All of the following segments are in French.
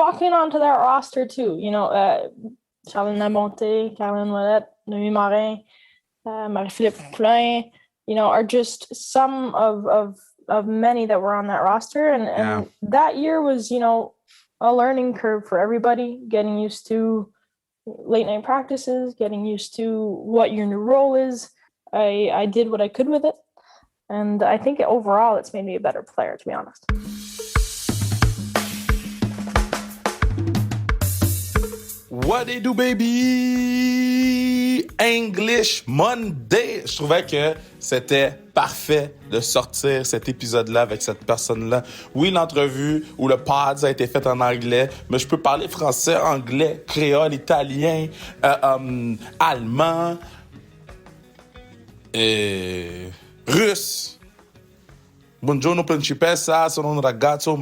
walking onto that roster too. Charlene Labonté, Caroline Ouellette, Noémie Morin, Marie-Philippe Poulain, are just some of many that were on that roster. And that year was, a learning curve for everybody, getting used to late night practices, getting used to what your new role is. I did what I could with it. And I think overall it's made me a better player, to be honest. What they do, baby? English Monday. Je trouvais que c'était parfait de sortir cet épisode-là avec cette personne-là. Oui, l'entrevue ou le pod a été fait en anglais, mais je peux parler français, anglais, créole, italien, allemand et russe. Buongiorno principessa, sono un ragazzo,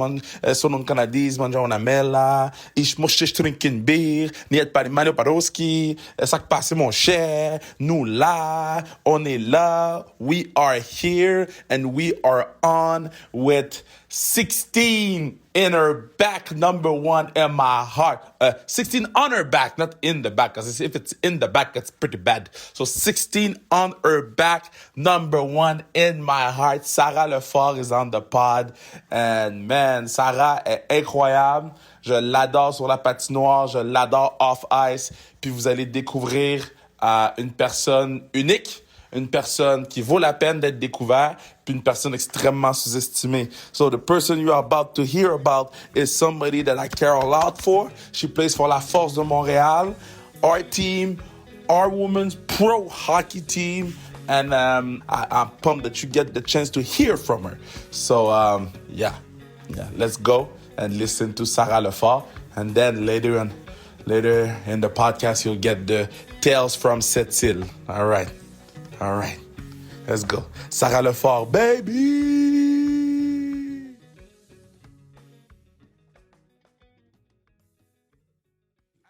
sono un canadese, mangiamo una mela, ich möchte trinken Bier, niet par Mario Paroski, ça qui passe mon cher, nous là, on est là, we are here, and we are on with 16 in her back, number one in my heart. 16 on her back, not in the back, because if it's in the back, it's pretty bad. So 16 on her back, number one in my heart. Sarah Lefort is on the pod. And man, Sarah est incroyable. Je l'adore sur la patinoire, je l'adore off ice. Puis vous allez découvrir une personne unique, une personne qui vaut la peine d'être découverte, puis une personne extrêmement sous-estimée. So the person you are about to hear about is somebody that I care a lot for. She plays for la Force de Montréal, our team, our women's pro hockey team, and I'm pumped that you get the chance to hear from her. So yeah, let's go and listen to Sarah Lefort, and then later in the podcast you'll get the tales from Sept-Îles. All right, let's go. Sarah Lefort, baby!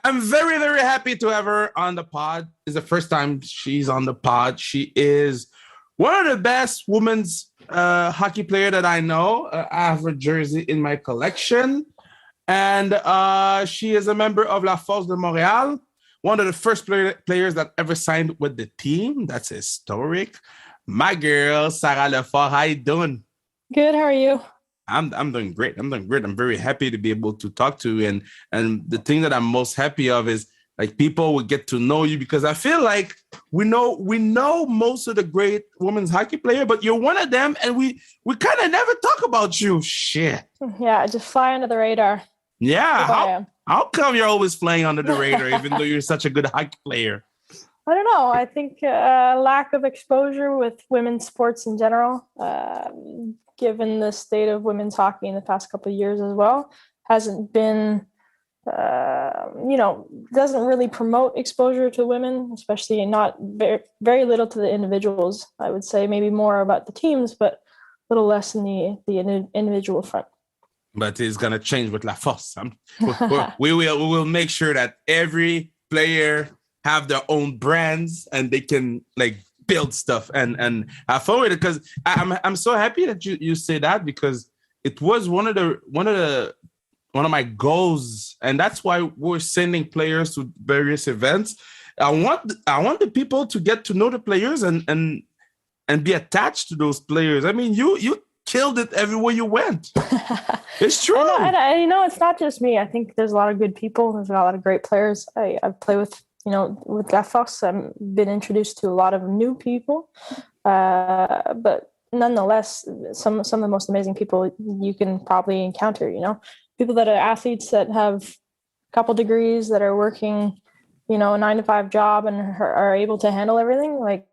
I'm very, very happy to have her on the pod. It's the first time she's on the pod. She is one of the best women's hockey player that I know. I have her jersey in my collection. And she is a member of La Force de Montréal. One of the first players that ever signed with the team. That's historic. My girl, Sarah Lefort, how you doing? Good, how are you? I'm doing great. I'm very happy to be able to talk to you. And the thing that I'm most happy of is like people will get to know you, because I feel like we know most of the great women's hockey player, but you're one of them, and we kind of never talk about you. Shit. Yeah, just fly under the radar. Yeah. How come you're always flying under the radar, even though you're such a good hockey player? I don't know. I think lack of exposure with women's sports in general, given the state of women's hockey in the past couple of years as well, hasn't been, doesn't really promote exposure to women, especially not very little to the individuals. I would say maybe more about the teams, but a little less in the individual front. But it's gonna change with La Force. We will make sure that every player have their own brands and they can like build stuff and have fun with it. Because I'm so happy that you say that, because it was one of my goals, and that's why we're sending players to various events. I want the people to get to know the players and be attached to those players. I mean, you killed it everywhere you went. It's true. And it's not just me. I think there's a lot of good people. There's a lot of great players. I play with La Force. I've been introduced to a lot of new people. But nonetheless, some of the most amazing people you can probably encounter, people that are athletes that have a couple degrees, that are working, a 9-to-5 job and are able to handle everything. Like,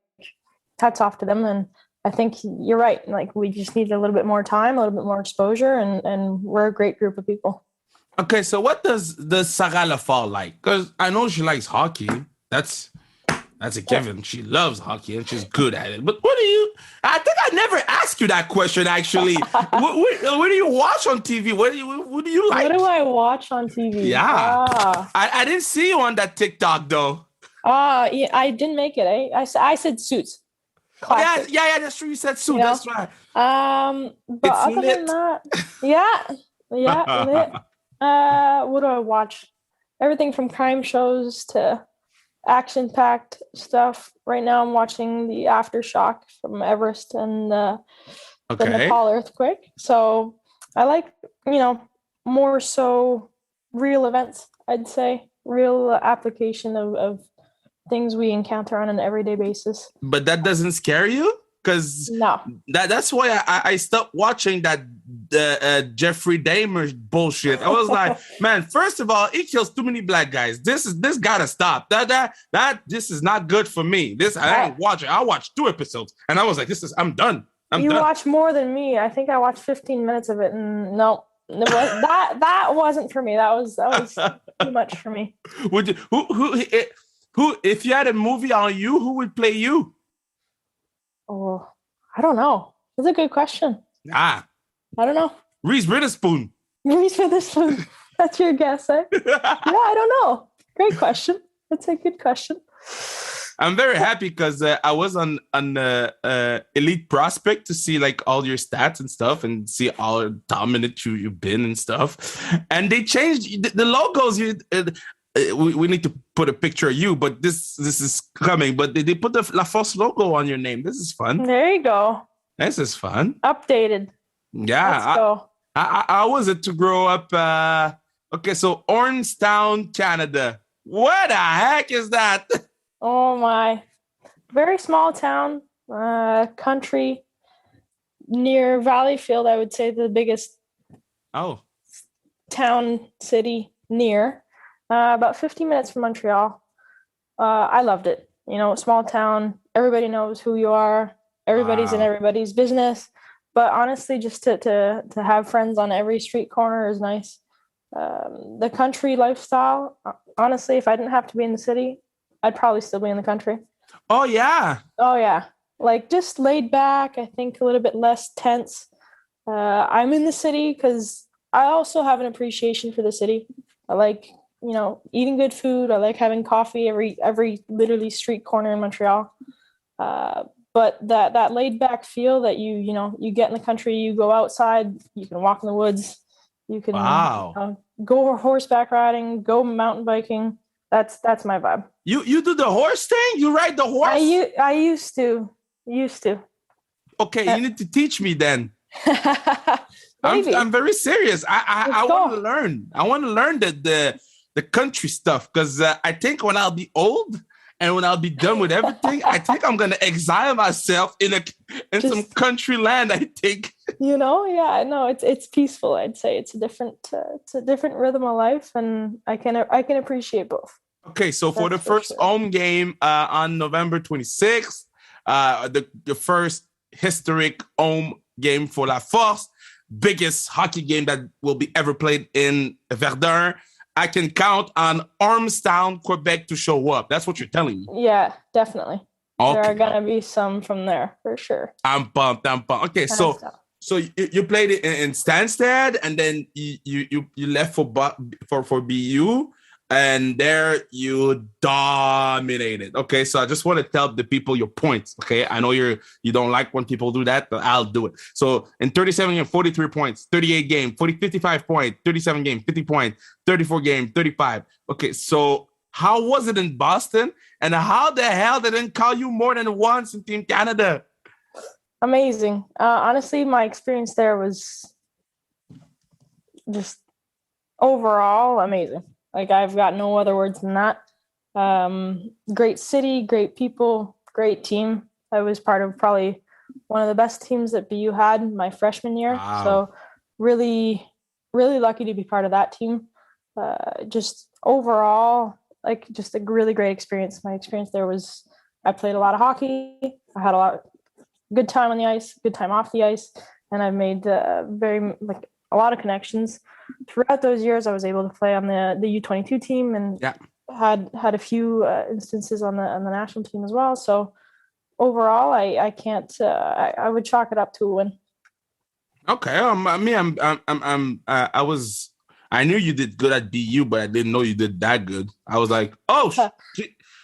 hats off to them. And I think you're right. Like, we just need a little bit more time, a little bit more exposure, and we're a great group of people. Okay, so what does Sarah Lefort like? Because I know she likes hockey. That's a given. She loves hockey and she's good at it. But I think I never asked you that question, actually. what do you watch on TV? What do you like? What do I watch on TV? Yeah. I didn't see you on that TikTok, though. Yeah, I didn't make it. I said Suits. Classic. Yeah, that's true. You said Suits. That's right. But it's other lit. than that, yeah, lit. What do I watch? Everything from crime shows to action-packed stuff. Right now, I'm watching the aftershock from Everest and the Okay. Nepal earthquake. So I like, you know, more so real events. I'd say real application of things we encounter on an everyday basis. But that doesn't scare you? Because No. that's why I stopped watching that Jeffrey Dahmer bullshit. I was like, man, first of all, he kills too many black guys. This gotta stop. This is not good for me. This I ain't watching. I watched 2 episodes and I was like, I'm done. You done. watch more than me. I think I watched 15 minutes of it, and no, that wasn't for me. That was too much for me. Would you, who if you had a movie on you, who would play you? Oh, I don't know. That's a good question. I don't know. Reese Witherspoon. Reese Witherspoon. That's your guess, eh? Yeah, I don't know. Great question. That's a good question. I'm very happy because I was on Elite Prospect to see like all your stats and stuff and see how dominant you've been and stuff. And they changed the logos. We need to put a picture of you, but this is coming. But they put the La Force logo on your name. This is fun. There you go. This is fun. Updated. Yeah. Let's go. How was it to grow up? Okay, so Ormstown, Canada. What the heck is that? Oh my. Very small town, country, near Valleyfield, I would say the biggest town, city near. About 15 minutes from Montreal. I loved it. You know, small town, everybody knows who you are. Everybody's in everybody's business. But honestly, just to have friends on every street corner is nice. The country lifestyle, honestly, if I didn't have to be in the city, I'd probably still be in the country. Oh, yeah. Oh, yeah. Like just laid back, I think a little bit less tense. I'm in the city because I also have an appreciation for the city. I like, you know, eating good food. I like having coffee every literally street corner in Montreal. But that laid back feel that you get in the country, you go outside, you can walk in the woods, you can go horseback riding, go mountain biking. That's my vibe. You do the horse thing? You ride the horse? I used to. Okay, you need to teach me then. I'm very serious. I want to learn. I want to learn the country stuff because I think when I'll be old and when I'll be done with everything, I think I'm gonna exile myself in some country land. I think. It's peaceful. I'd say it's a different rhythm of life, and I can appreciate both. Okay, so for the first home game on November 26th, the first historic home game for La Force, biggest hockey game that will be ever played in Verdun. I can count on Ormstown, Quebec to show up. That's what you're telling me. Yeah, definitely. Okay. There are going to be some from there for sure. I'm pumped. Okay, so you played it in Stanstead, and then you left for BU, and there you dominated. Okay, so I just want to tell the people your points. Okay, I know you don't like when people do that, but I'll do it. So in 37 games, 43 points, 38 game, 55 points, 37 game, 50 points, 34 game, 35. Okay, so how was it in Boston? And how the hell they didn't call you more than once in Team Canada? Amazing. Honestly, my experience there was just overall amazing. Like, I've got no other words than that. Great city, great people, great team. I was part of probably one of the best teams that BU had my freshman year. Wow. So really, really lucky to be part of that team. Just overall, like, just a really great experience. My experience there was, I played a lot of hockey. I had a lot of good time on the ice, good time off the ice. And I've made a lot of connections. Throughout those years, I was able to play on the U22 team and had a few instances on the national team as well. So overall, I can't. I would chalk it up to a win. Okay, I knew you did good at BU, but I didn't know you did that good. I was like, oh,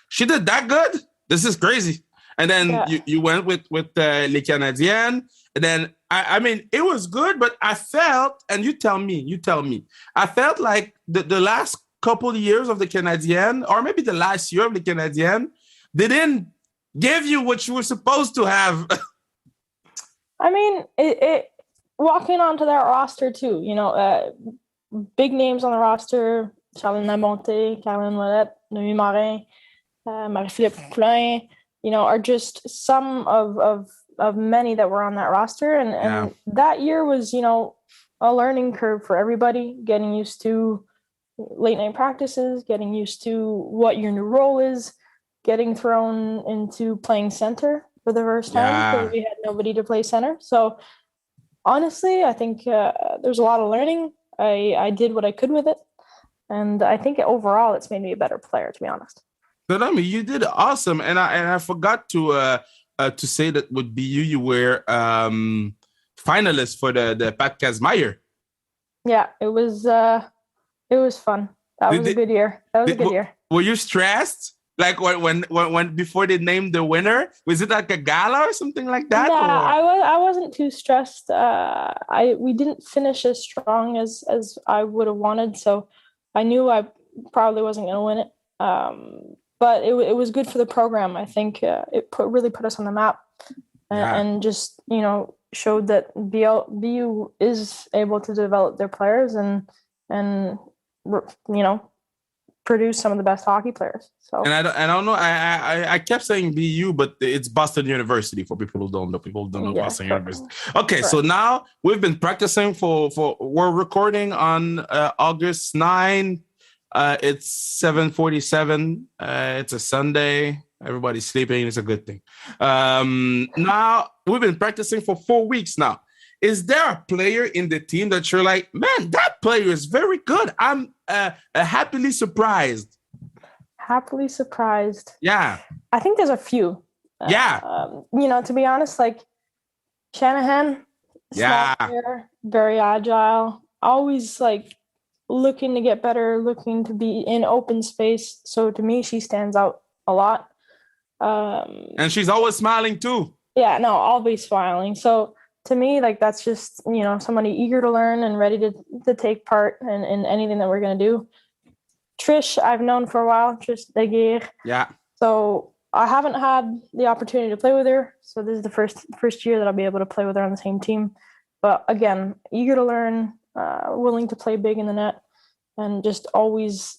she did that good? This is crazy. And then Yeah. you went with Les Canadiennes. And then, I mean, it was good, but I felt, and you tell me, I felt like the last couple of years of the Canadiennes, or maybe the last year of the Canadiennes, they didn't give you what you were supposed to have. I mean, it walking onto that roster too, big names on the roster, Charles Lamonté, Caroline Ouellette, Noémie Morin, Marie-Philippe Poulain, are just some of many that were on that roster. And that year was, a learning curve for everybody, getting used to late night practices, getting used to what your new role is, getting thrown into playing center for the first time because we had nobody to play center. So honestly, I think there's a lot of learning. I did what I could with it. And I think overall it's made me a better player, to be honest. But I mean, you did awesome. And I forgot to say that with BU, you were finalist for the Pat Kazmaier. Yeah, it was fun. That was a good year. Were you stressed? Like when before they named the winner, was it like a gala or something like that? Yeah, or? I wasn't too stressed. We didn't finish as strong as I would have wanted, so I knew I probably wasn't going to win it. But it was good for the program. I think it really put us on the map, and just showed that BU is able to develop their players and produce some of the best hockey players. So and I don't know. I kept saying BU, but it's Boston University for people who don't know. People don't know Boston University. Okay, correct. So now we've been practicing for we're recording on August 9. It's 7:47. It's a Sunday. Everybody's sleeping. It's a good thing. Now we've been practicing for 4 weeks now. Is there a player in the team that you're like, man, that player is very good? I'm happily surprised. Happily surprised. Yeah. I think there's a few. Yeah. To be honest, like Shanahan, small player, very agile, always like looking to get better, looking to be in open space. So to me, she stands out a lot. And she's always smiling too. Yeah, no, always smiling. So to me, like that's just, somebody eager to learn and ready to take part in anything that we're going to do. Trish, I've known for a while, Trish Deguerre. Yeah. So I haven't had the opportunity to play with her. So this is the first year that I'll be able to play with her on the same team. But again, eager to learn, willing to play big in the net, and just always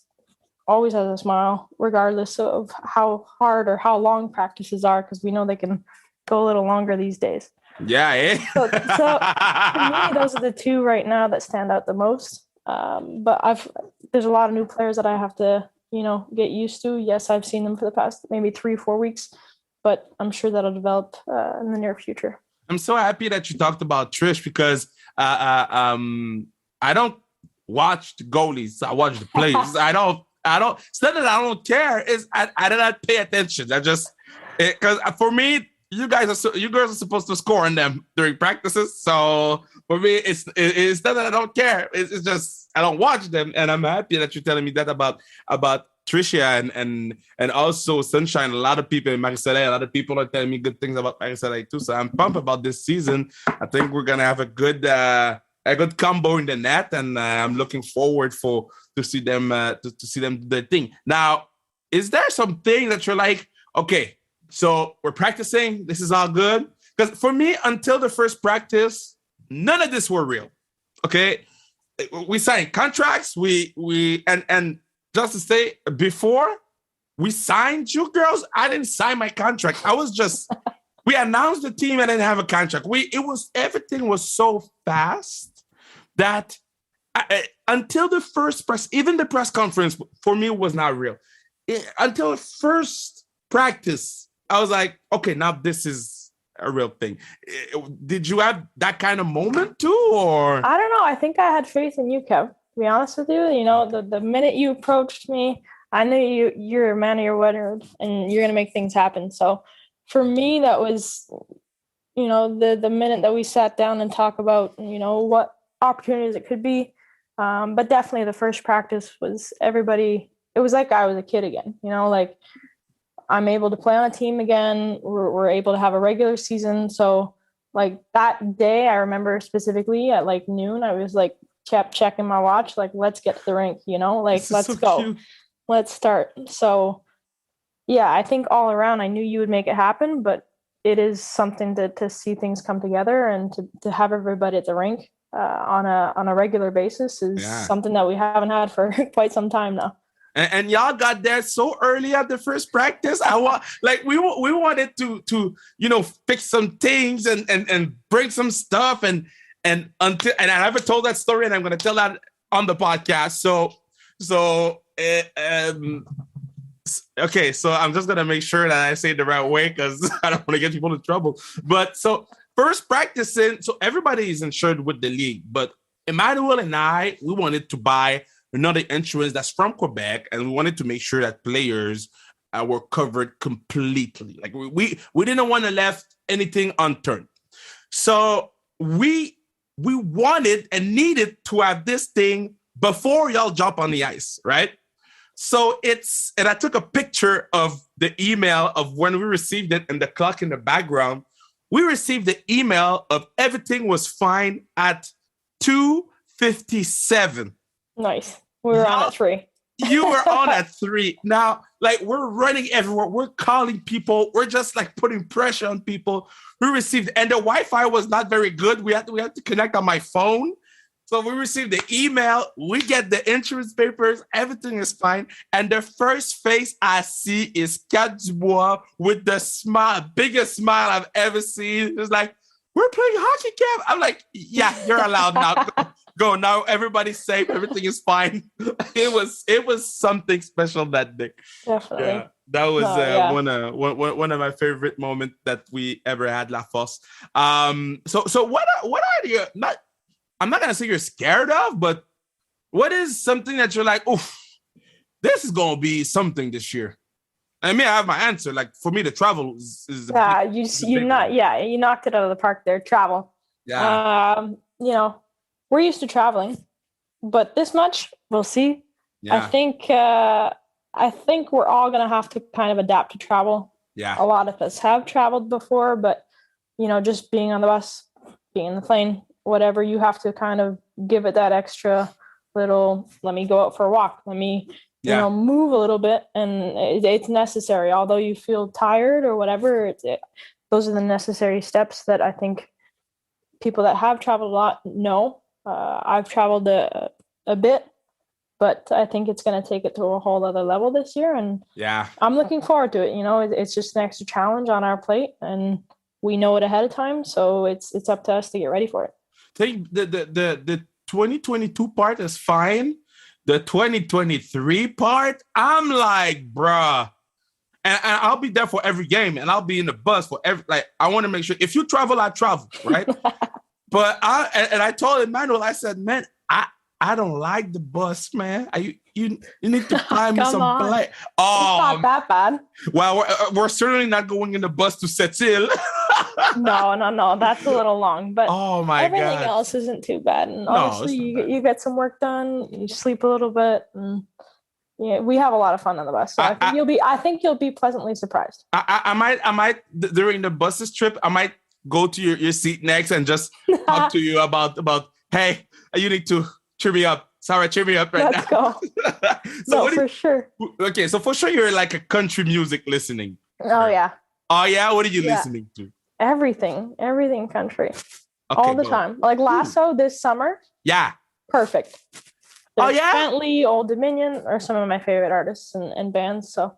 has a smile, regardless of how hard or how long practices are, because we know they can go a little longer these days. Yeah. So to me, those are the two right now that stand out the most. But there's a lot of new players that I have to, get used to. Yes, I've seen them for the past maybe 3-4 weeks, but I'm sure that'll develop in the near future. I'm so happy that you talked about Trish because I don't watch the goalies. I watch the players. I don't. It's not that I don't care. Is I do not pay attention. I just because for me, you girls are supposed to score on them during practices. So for me, it's not that I don't care. It's just I don't watch them, and I'm happy that you're telling me that about Tricia and also Sunshine. A lot of people in Marie-Soleil, a lot of people are telling me good things about Marie-Soleil too. So I'm pumped about this season. I think we're gonna have a good combo in the net, and I'm looking forward to see them do their thing. Now, is there something that you're like, okay? So we're practicing. This is all good. Because for me, until the first practice, none of this were real. Okay, we signed contracts. And just to say, before we signed you girls, I didn't sign my contract. I was just we announced the team and didn't have a contract. Everything was so fast that until the first even the press conference for me was not real. Until the first practice, I was like, okay, now this is a real thing. Did you have that kind of moment too, or? I don't know. I think I had faith in you, Kev. To be honest with you, the minute you approached me, I knew you're a man of your word and you're gonna make things happen. So for me, that was, the minute that we sat down and talk about, what opportunities it could be. But definitely the first practice was everybody. It was like I was a kid again. Like I'm able to play on a team again. We're able to have a regular season. So like that day, I remember specifically at like noon, I was like kept checking my watch, like let's get to the rink, like let's go, cute. let's start. So yeah, I think all around, I knew you would make it happen, but it is something to see things come together and to have everybody at the rink on a regular basis is something that we haven't had for quite some time now. And y'all got there so early at the first practice. We wanted to fix some things and bring some stuff and I haven't told that story, and I'm gonna tell that on the podcast. Okay, so I'm just gonna make sure that I say it the right way because I don't want to get people in trouble. But so first practicing, so everybody is insured with the league, but Emmanuel and we wanted to buy another insurance that's from Quebec, and we wanted to make sure that players were covered completely. Like we didn't want to left anything unturned. So we wanted and needed to have this thing before y'all jump on the ice, right? So and I took a picture of the email of when we received it and the clock in the background. We received the email of everything was fine at 2:57. Nice. We were on at 3. You were on at 3. Now, like, we're running everywhere. We're calling people. We're just like putting pressure on people. We received, and the Wi-Fi was not very good. We had to connect on my phone. So we received the email. We get the insurance papers. Everything is fine. And the first face I see is Kat Dubois with the biggest smile I've ever seen. It's like, we're playing hockey camp. I'm like, yeah, you're allowed now. Go now. Everybody's safe. Everything is fine. It was something special that day. Definitely. Yeah, that was one of my favorite moments that we ever had, La Fosse. So what are you not? I'm not gonna say you're scared of, but what is something that you're like, oof, this is gonna be something this year? I mean, I have my answer. Like for me, the travel is you knocked it out of the park there. Travel. Yeah. We're used to traveling, but this much, we'll see. Yeah. I think we're all gonna have to kind of adapt to travel. Yeah. A lot of us have traveled before, but just being on the bus, being in the plane, whatever, you have to kind of give it that extra little, let me go out for a walk. Let me, move a little bit. And it's necessary. Although you feel tired or whatever, those are the necessary steps that I think people that have traveled a lot know. I've traveled a bit, but I think it's going to take it to a whole other level this year. And I'm looking forward to it. It's just an extra challenge on our plate, and we know it ahead of time. So it's up to us to get ready for it. Think the 2022 part is fine. The 2023 part, I'm like, bruh. And I'll be there for every game, and I'll be in the bus for I want to make sure if you travel, I travel, right? But I told Emmanuel, I said, man, I don't like the bus, man. You need to find me some play. Oh, it's not that bad. Well, we're certainly not going in the bus to Sept-Îles. No, that's a little long, but oh my everything God. else isn't too bad. And honestly, you get some work done, you sleep a little bit, and we have a lot of fun on the bus. So I think you'll be pleasantly surprised. I might during the buses trip, I might go to your seat next and just talk to you about hey, you need to cheer me up. Sarah, cheer me up Let's now. Go. For sure. Okay, so for sure you're like a country music listening. Oh yeah. Oh yeah, what are you listening to? Everything country. Okay, all the time. Like Lasso this summer. Yeah. Perfect. There's Bentley, Old Dominion are some of my favorite artists and bands. So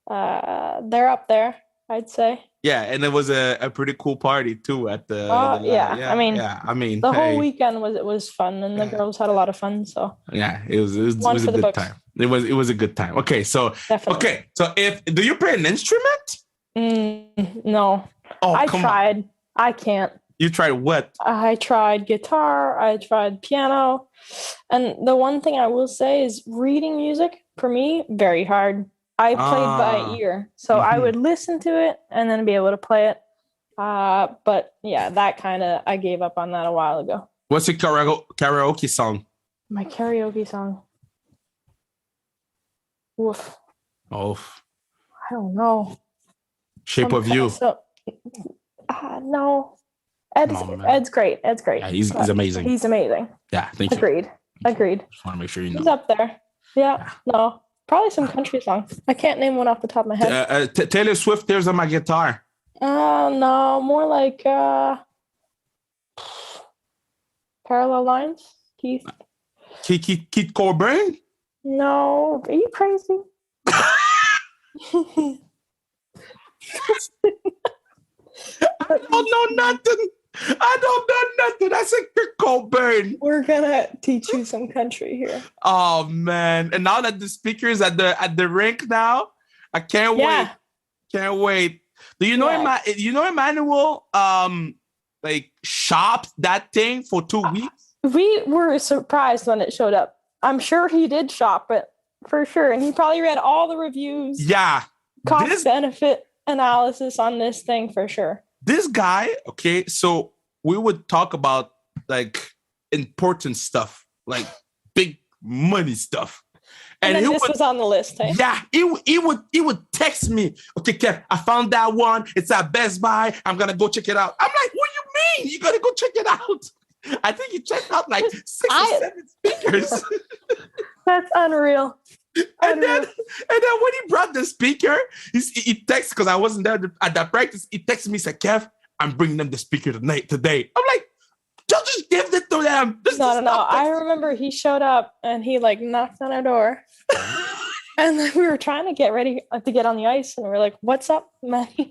they're up there, I'd say. Yeah, and it was a pretty cool party too at the. I mean, the whole weekend was fun, and the girls had a lot of fun. So yeah, it was a good time. It was a good time. Okay, so definitely. so do you play an instrument? No. Oh, I tried. On. I can't. You tried what? I tried guitar. I tried piano, and the one thing I will say is reading music for me very hard. I played by ear, so I would listen to it and then be able to play it. But yeah, that kind of, I gave up on that a while ago. What's your karaoke song? My karaoke song. Woof. Oh. I don't know. Shape of You. No. Ed's great. Ed's great. Yeah, he's amazing. He's amazing. Yeah, thank you. Agreed. Just want to make sure you know. He's up there. Yeah. No. Probably some country songs. I can't name one off the top of my head. Taylor Swift, Tears on My Guitar. No. More like Parallel Lines. Keith Cobain? No. Are you crazy? I don't know nothing. I said Kurt Cobain. We're gonna teach you some country here. Oh man! And now that the speaker is at the rink now, I can't wait. Can't wait. Do you know Emmanuel? Like shopped that thing for 2 weeks. We were surprised when it showed up. I'm sure he did shop it for sure, and he probably read all the reviews. Yeah, cost benefit analysis on this thing for sure. This guy, okay, so we would talk about like important stuff, like big money stuff. And then this was on the list, hey? Yeah, he would text me, okay, Kev, I found that one. It's at Best Buy. I'm gonna go check it out. I'm like, what do you mean? You gotta go check it out? I think he checked out like 6 or 7 speakers. That's unreal. And then when he brought the speaker, he texted, because I wasn't there at that practice. He texted me, said, Kev, I'm bringing them the speaker today. I'm like, don't just give it to them. No. I remember he showed up and he like knocked on our door. And then we were trying to get ready to get on the ice. And we were like, what's up, man? And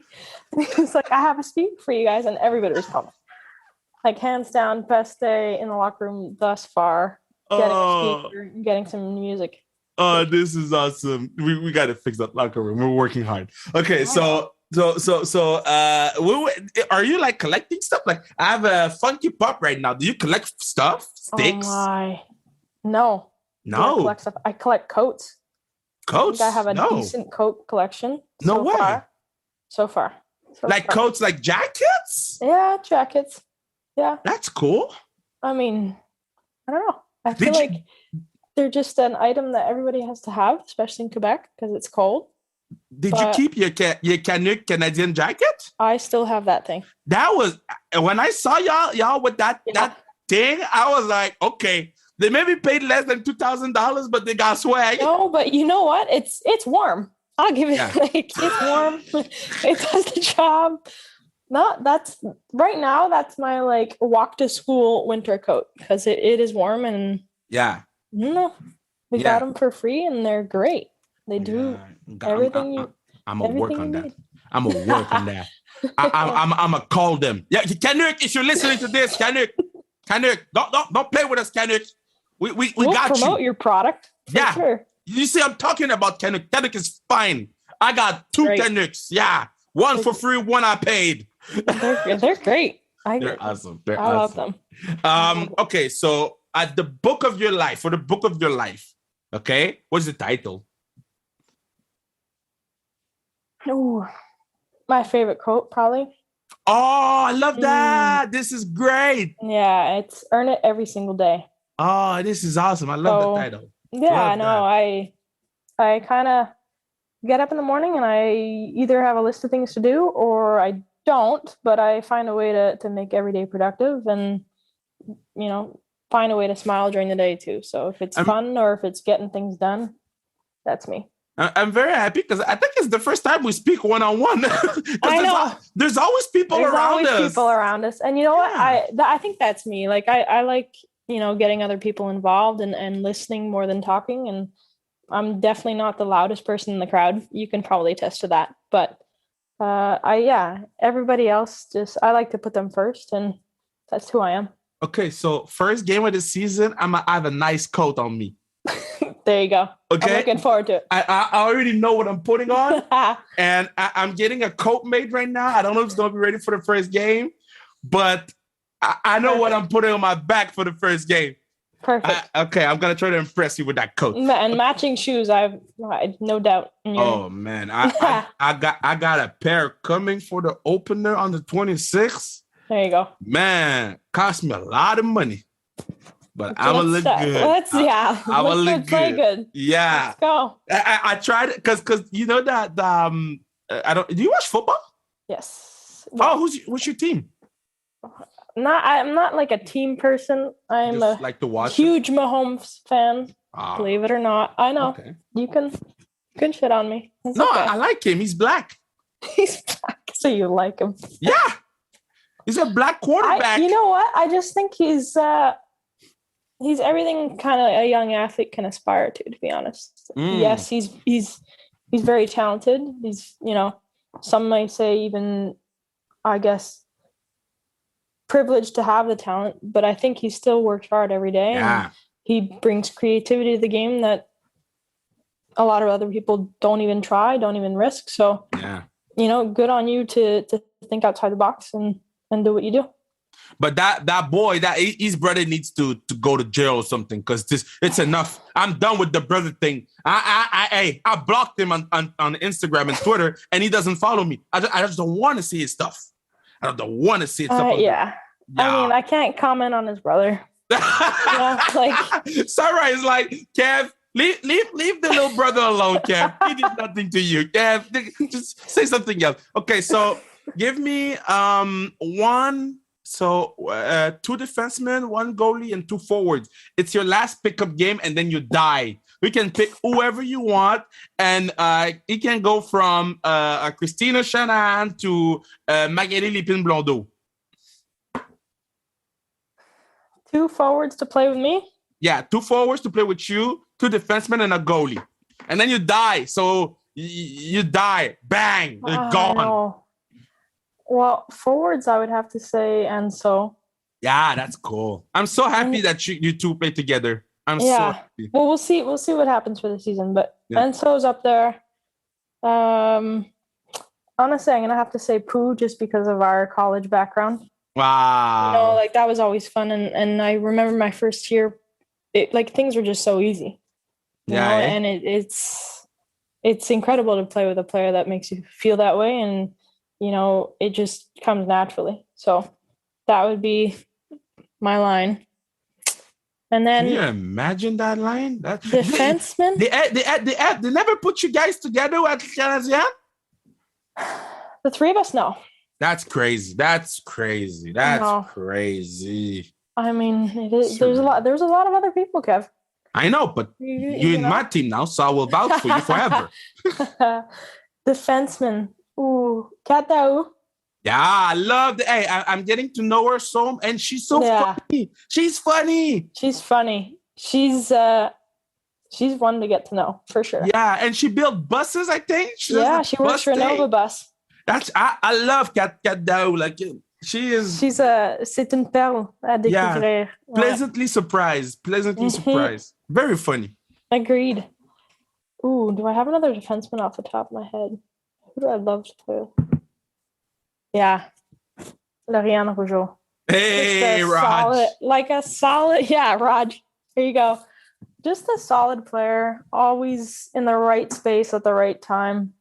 he was like, I have a speaker for you guys. And everybody was pumped. Like, hands down, best day in the locker room thus far. Getting a speaker, getting some music. Oh, this is awesome. We got to fix that locker room. We're working hard. Okay, so are you like collecting stuff? Like, I have a Funky Pop right now. Do you collect stuff? Sticks? Oh my. No. No. I collect stuff. I collect coats. Coats? I have a decent coat collection. No way. So far. Like coats, like jackets? Yeah, jackets. Yeah. That's cool. I mean, I don't know. I feel like they're just an item that everybody has to have, especially in Quebec because it's cold. Did you keep your Canuck Canadian jacket? I still have that thing. That was when I saw y'all with that thing. I was like, okay, they maybe paid less than $2,000, but they got swag. No, but you know what? It's warm. I'll give it. It's warm. It does the job. That's right now. That's my like walk to school winter coat because it is warm and we got them for free and they're great. They do everything. I'm gonna work on that. I'm gonna work on that. I'm gonna call them. Yeah, Canuck, if you're listening to this, Canuck, don't play with us, Canuck. We'll got you. Promote your product. Yeah, sure. You see, I'm talking about Canuck. Canuck is fine. I got 2 Canucks. Yeah, one for free, one I paid. They're great. They're awesome. I love them. Okay, so at the book of your life, for the book of your life, okay, what's the title? Oh, my favorite quote, probably. Oh, I love that. This is great. Yeah, it's earn it every single day. Oh, this is awesome. I love the title. Yeah, I know. I kind of get up in the morning and I either have a list of things to do or I don't, but I find a way to make every day productive and, find a way to smile during the day too. So if it's fun or if it's getting things done, that's me. I'm very happy because I think it's the first time we speak one-on-one. I know. There's always people around us. And you know what? I think that's me. Like I like, getting other people involved and listening more than talking. And I'm definitely not the loudest person in the crowd. You can probably attest to that. But everybody else I like to put them first and that's who I am. Okay. So first game of the season, I have a nice coat on me. There you go. Okay. I'm looking forward to it. I already know what I'm putting on. And I'm getting a coat made right now. I don't know if it's going to be ready for the first game, but I know what I'm putting on my back for the first game. Perfect. Okay, I'm going to try to impress you with that coat. And matching shoes, I no doubt. Oh, man. I got a pair coming for the opener on the 26th. There you go. Man, cost me a lot of money. but I will look good. I will look good. Play good. Yeah. Let's go. I tried it because you know that I don't. Do you watch football? Yes. Well, what's your team? I'm not like a team person. I'm just like to watch huge Mahomes fan. Believe it or not, I know. Okay. You can shit on me. It's no, okay. I like him. He's black. He's black, so you like him? Yeah, he's a black quarterback. You know what? I just think he's everything kind of a young athlete can aspire to be honest. Yes, he's very talented. He's, some might say even, I guess, privileged to have the talent, but I think he still works hard every day. Yeah. And he brings creativity to the game that a lot of other people don't even try, don't even risk. So, good on you to think outside the box and do what you do. But that boy, his brother needs to go to jail or something because it's enough. I'm done with the brother thing. I blocked him on Instagram and Twitter, and he doesn't follow me. I just don't want to see his stuff. I don't want to see his stuff. Yeah. I mean, I can't comment on his brother. Sarah is like, Kev, leave the little brother alone, Kev. He did nothing to you, Kev. Just say something else. Okay, so give me one. So 2 defensemen, 1 goalie, and 2 forwards. It's your last pickup game, and then you die. We can pick whoever you want, and it can go from Christina Shanahan to Magali Lépine-Blondeau. 2 forwards to play with me? Yeah, 2 forwards to play with you, 2 defensemen, and a goalie. And then you die. So you die. Bang. You're gone. Well, forwards, I would have to say Enzo. Yeah, that's cool. I'm so happy that you 2 play together. I'm so happy. Well, we'll see what happens for the season, but Enzo's up there. Honestly, I'm gonna have to say Pooh just because of our college background. Wow. That was always fun, and I remember my first year, things were just so easy. And it's incredible to play with a player that makes you feel that way, and it just comes naturally. So that would be my line. And then, can you imagine that line? That defenseman. They never put you guys together at Canadiennes? The 3 of us, no. That's crazy. That's crazy. I mean, it is. There's a lot of other people, Kev. I know, but you're in my team now, so I will vouch for you forever. Defenseman. Ooh, Katau. Yeah, I love it. Hey, I'm getting to know her so, and she's so funny. She's funny. She's funny. She's one to get to know for sure. Yeah, and she built buses, I think. She works for Nova Bus. I love Katau. Like she is. C'est une perle à découvrir. Yeah, pleasantly surprised. Very funny. Agreed. Ooh, do I have another defenseman off the top of my head? Who do I love to play with? Yeah. Lauriane Rougeau. Hey, Raj. Raj. Here you go. Just a solid player, always in the right space at the right time.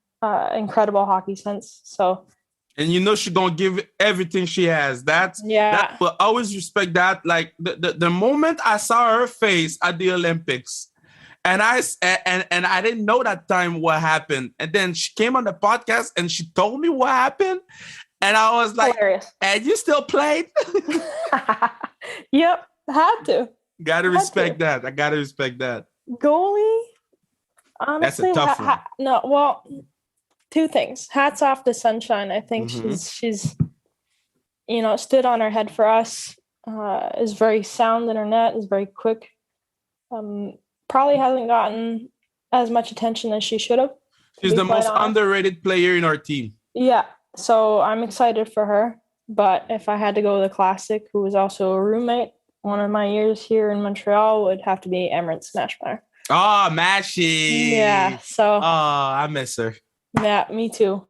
Incredible hockey sense. So. And she's going to give everything she has. That will always respect that. Like the moment I saw her face at the Olympics, and I didn't know that time what happened. And then she came on the podcast and she told me what happened. And I was like, hilarious. And you still played? Yep, had to. Gotta respect that. I gotta respect that. Goalie? Honestly, that's a tough one. 2 things. Hats off to Sunshine. I think she's stood on her head for us. Is very sound in her net, is very quick. Probably hasn't gotten as much attention as she should have. She's the most underrated player in our team. Yeah, so I'm excited for her. But if I had to go with a classic, who was also a roommate, one of my years here in Montreal would have to be Emmerich Smashmeyer. Oh, Mashy. Yeah, so. Oh, I miss her. Yeah, me too.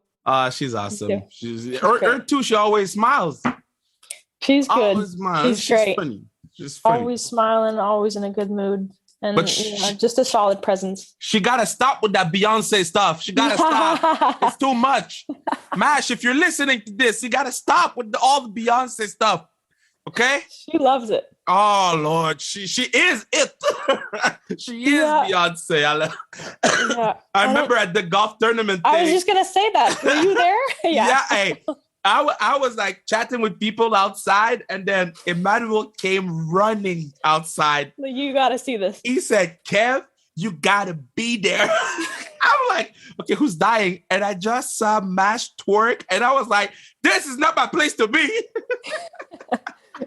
She's awesome. Her too, she always smiles. She's good. Always smiles. She's great. Funny. She's funny. Always smiling, always in a good mood. And just a solid presence. She gotta stop with that Beyonce stuff. She gotta stop. It's too much. Mash, if you're listening to this, you gotta stop with all the Beyonce stuff. Okay? She loves it. Oh Lord, she is it. She is Beyonce. Yeah. I remember at the golf tournament thing. I was just gonna say that. Were you there? Yeah. Hey, I was like chatting with people outside, and then Emmanuel came running outside. You gotta see this. He said, "Kev, you gotta be there." I'm like, okay, who's dying? And I just saw Mash twerk, and I was like, this is not my place to be.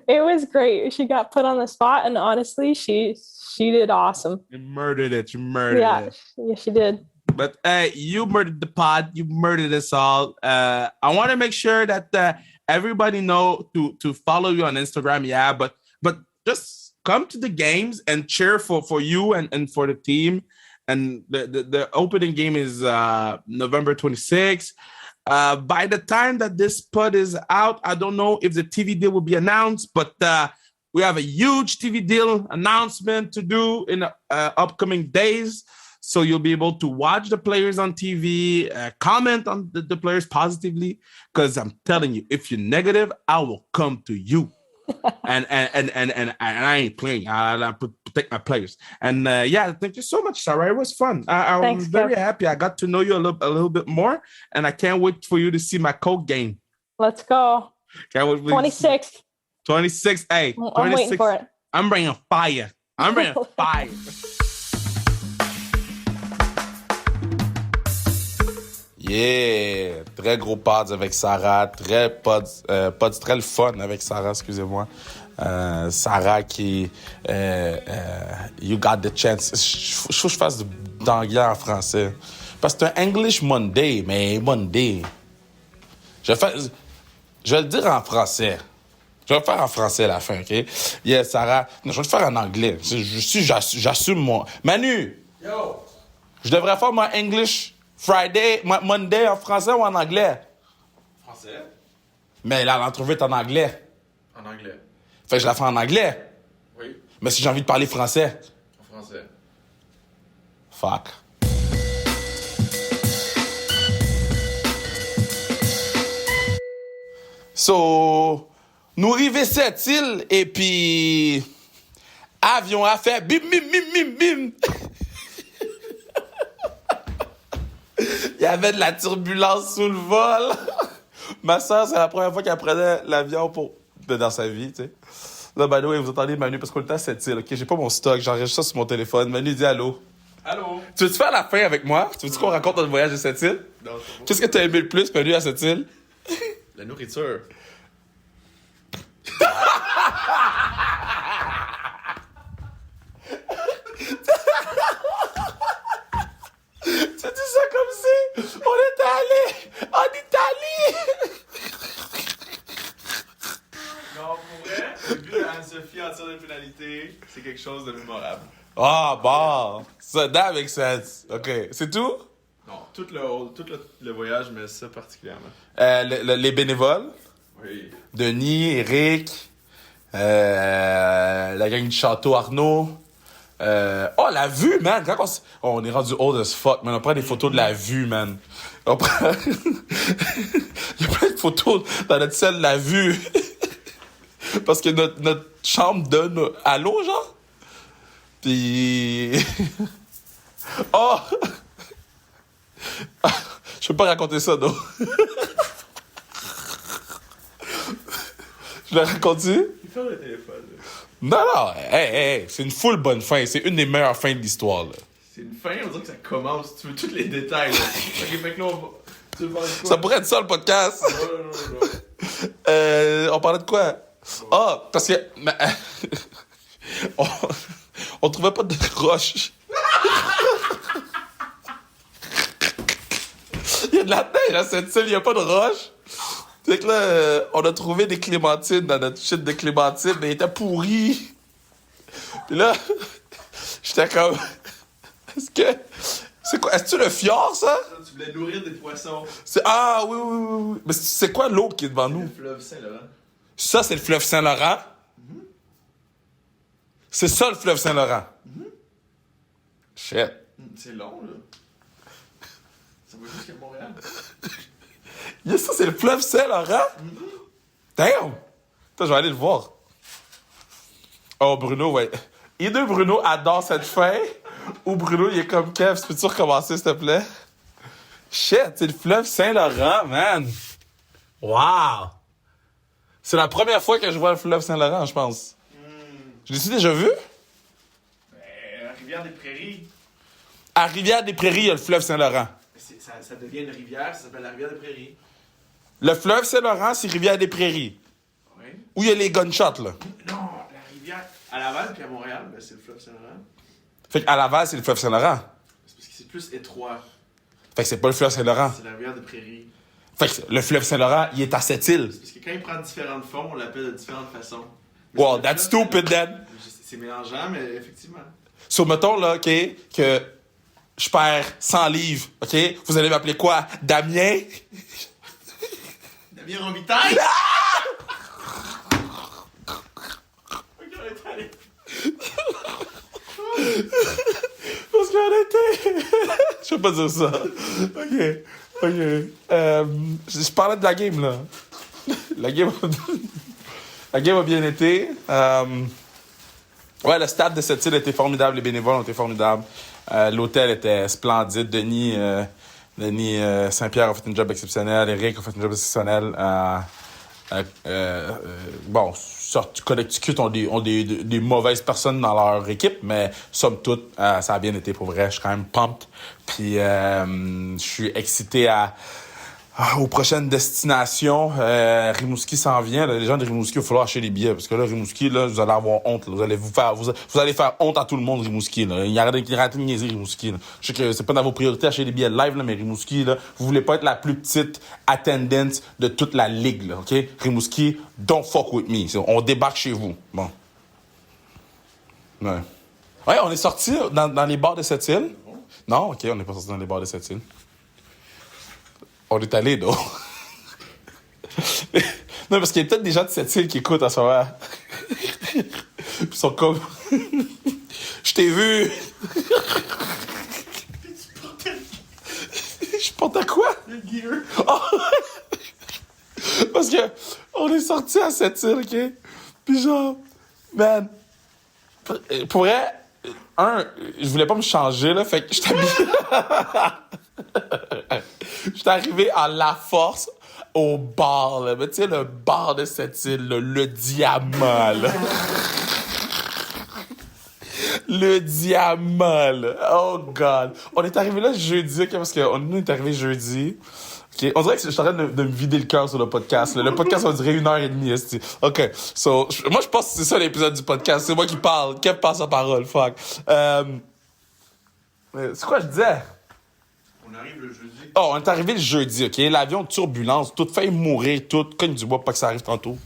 It was great. She got put on the spot, and honestly, she did awesome. You murdered it. You murdered it. Yeah, she did. But you murdered the pod. You murdered us all. I want to make sure that everybody know to follow you on Instagram. Yeah, but just come to the games and cheer for you and for the team. And the opening game is November 26th. By the time that this pod is out, I don't know if the TV deal will be announced, but we have a huge TV deal announcement to do in upcoming days. So you'll be able to watch the players on TV, comment on the players positively, because I'm telling you, if you're negative, I will come to you. and I ain't playing. I protect my players. And thank you so much, Sarah. It was fun. I was very happy. I got to know you a little bit more, and I can't wait for you to see my Coke game. Let's go. 26th. 26th. Hey, 26th. I'm waiting for it. I'm bringing fire. Fire. Yeah, très gros pods avec Sarah, pods très le fun avec Sarah, excusez-moi. Sarah qui, you got the chance. Je faut que je fasse d'anglais en français. Parce que c'est un English Monday, mais Monday. Je vais le dire en français. Je vais le faire en français à la fin, OK? Yeah, Sarah. Non, je vais le faire en anglais. J'assume mon... Manu! Yo! Je devrais faire mon English... Friday, Monday en français ou en anglais? Français? Mais là, l'entrevue est en anglais. En anglais. Fait que je la fais en anglais. Oui. Mais si j'ai envie de parler français. En français. Fuck. So, nous arrivons à Sept-Îles et puis avion a fait bim, bim, bim, bim, bim. Il y avait de la turbulence sous le vol. Ma soeur, c'est la première fois qu'elle prenait l'avion dans sa vie, tu sais. Là, by the way, vous entendez Manu, parce qu'on est à Sept-Îles, OK? J'ai pas mon stock, j'enregistre ça sur mon téléphone. Manu dit allô. Allô? Tu veux-tu faire la fin avec moi? Tu veux-tu qu'on raconte notre voyage à Sept-Îles? Non, c'est bon. Qu'est-ce que t'as aimé le plus, Manu, à Sept-Îles? La nourriture. Tu dis ça comme si on était allé en Italie! Non, pour vrai, le but d'Anne-Sophie en tir de pénalité, c'est quelque chose de mémorable. Ah, bon! Ça, that makes sense. OK. C'est tout? Non, tout le voyage, mais ça particulièrement. Les bénévoles? Oui. Denis, Eric, la gang du Château Arnaud. La vue, man! Quand on est rendu old as fuck, man. On prend des photos de la vue, man. Il y a plein de photos dans notre salle de la vue. Parce que notre chambre donne à l'eau, genre. Puis... oh! Je peux pas raconter ça, non. Je la raconte-tu? Il fait le téléphone. Non, hey, c'est une full bonne fin. C'est une des meilleures fins de l'histoire, là. C'est une fin, on dirait que ça commence. Tu veux tous les détails, là. Ok, fait que là, tu veux parler de quoi? Ça pourrait être ça, le podcast. Non. On parlait de quoi? Ah, parce que... on trouvait pas de roche. Il y a de la neige à cette île, il y a pas de roche. Fait que là, on a trouvé des clémentines dans notre shit de clémentines, mais ils étaient pourris. Puis là, j'étais comme... C'est quoi? Est-ce que le fjord, ça? Tu voulais nourrir des poissons. Ah, oui. Mais c'est quoi l'eau qui est devant nous? Le fleuve Saint-Laurent. Ça, c'est le fleuve Saint-Laurent? Mm-hmm. C'est ça, le fleuve Saint-Laurent? Mm-hmm. Shit. C'est long, là. Ça va jusqu'à Montréal. Ça, c'est le fleuve Saint-Laurent? Mm-hmm. Damn! Attends, je vais aller le voir. Oh, Bruno, ouais. Either Bruno adore cette fin, ou Bruno, il est comme Kev. Peux-tu recommencer, s'il te plaît? Shit, c'est le fleuve Saint-Laurent, man. Wow! C'est la première fois que je vois le fleuve Saint-Laurent, je pense. Je l'ai-tu déjà vu? La rivière des Prairies. À Rivière-des-Prairies, il y a le fleuve Saint-Laurent. Ça devient une rivière, ça s'appelle la rivière des Prairies. Le fleuve Saint-Laurent, c'est Rivière-des-Prairies. Oui. Où il y a les gunshots, là. Non, la rivière. À Laval puis à Montréal, ben, c'est le fleuve Saint-Laurent. Fait qu'à Laval, c'est le fleuve Saint-Laurent. C'est parce que c'est plus étroit. Fait que c'est pas le fleuve Saint-Laurent. C'est la rivière des Prairies. Fait que le fleuve Saint-Laurent, il est à Sept-Îles. C'est parce que quand il prend différentes formes, on l'appelle de différentes façons. Well, that's stupid, then. C'est mélangeant, mais effectivement. So, mettons, là, OK, que je perds 100 livres, OK? Vous allez m'appeler quoi? Damien? Damien Robitaille? Ok, on est allé. Parce qu'on était... Je vais pas dire ça. OK. Je parlais de la game, là. La game a bien été. Ouais, le stade de Sept-Îles était formidable. Les bénévoles ont été formidables. L'hôtel était splendide. Denis Saint-Pierre a fait un job exceptionnel. Eric a fait un job exceptionnel. Bon, Connecticut ont des mauvaises personnes dans leur équipe, mais somme toute, ça a bien été pour vrai. Je suis quand même pumped. Puis, je suis excité aux prochaines destinations. Rimouski s'en vient. Là. Les gens de Rimouski, il va falloir acheter les billets. Parce que là, Rimouski, là, vous allez avoir honte. Là. Vous allez faire honte à tout le monde, Rimouski. Là. Il y a rien de niaiser, Rimouski. Là. Je sais que c'est pas dans vos priorités acheter les billets live, là, mais Rimouski, là, vous voulez pas être la plus petite attendance de toute la ligue. Là, OK? Rimouski, don't fuck with me. On débarque chez vous. Bon. Ouais. Ouais, on est sorti dans les bars de Sept-Îles. Non, OK, on n'est pas sorti dans les bars de Sept-Îles. On est allé, non? Non, parce qu'il y a peut-être des gens de Sept-Îles qui écoutent à ce moment. Ils sont comme... Je t'ai vu! Je portais quoi? Le gear. Oh! Parce que on est sorti à Sept-Îles, OK? Puis genre, man, pour vrai, je voulais pas me changer, là, fait que je t'habille... J'étais arrivé à la force au bar, là. Mais tu sais, le bar de Sept-Îles, là, le diamant, là. Le diamant, là. Oh, God. On est arrivé là jeudi, OK, parce qu'on est arrivé jeudi. OK. On dirait que je suis en train de me vider le cœur sur le podcast, là. Le podcast va durer 1h30, esti. OK. So, moi, je pense que c'est ça l'épisode du podcast. C'est moi qui parle. Kev passe la parole. Fuck. C'est quoi je disais? On arrive le jeudi. Oh, on est arrivé le jeudi, OK? L'avion de turbulence, tout fait mourir, tout. Cogne du bois, pas que ça arrive tantôt.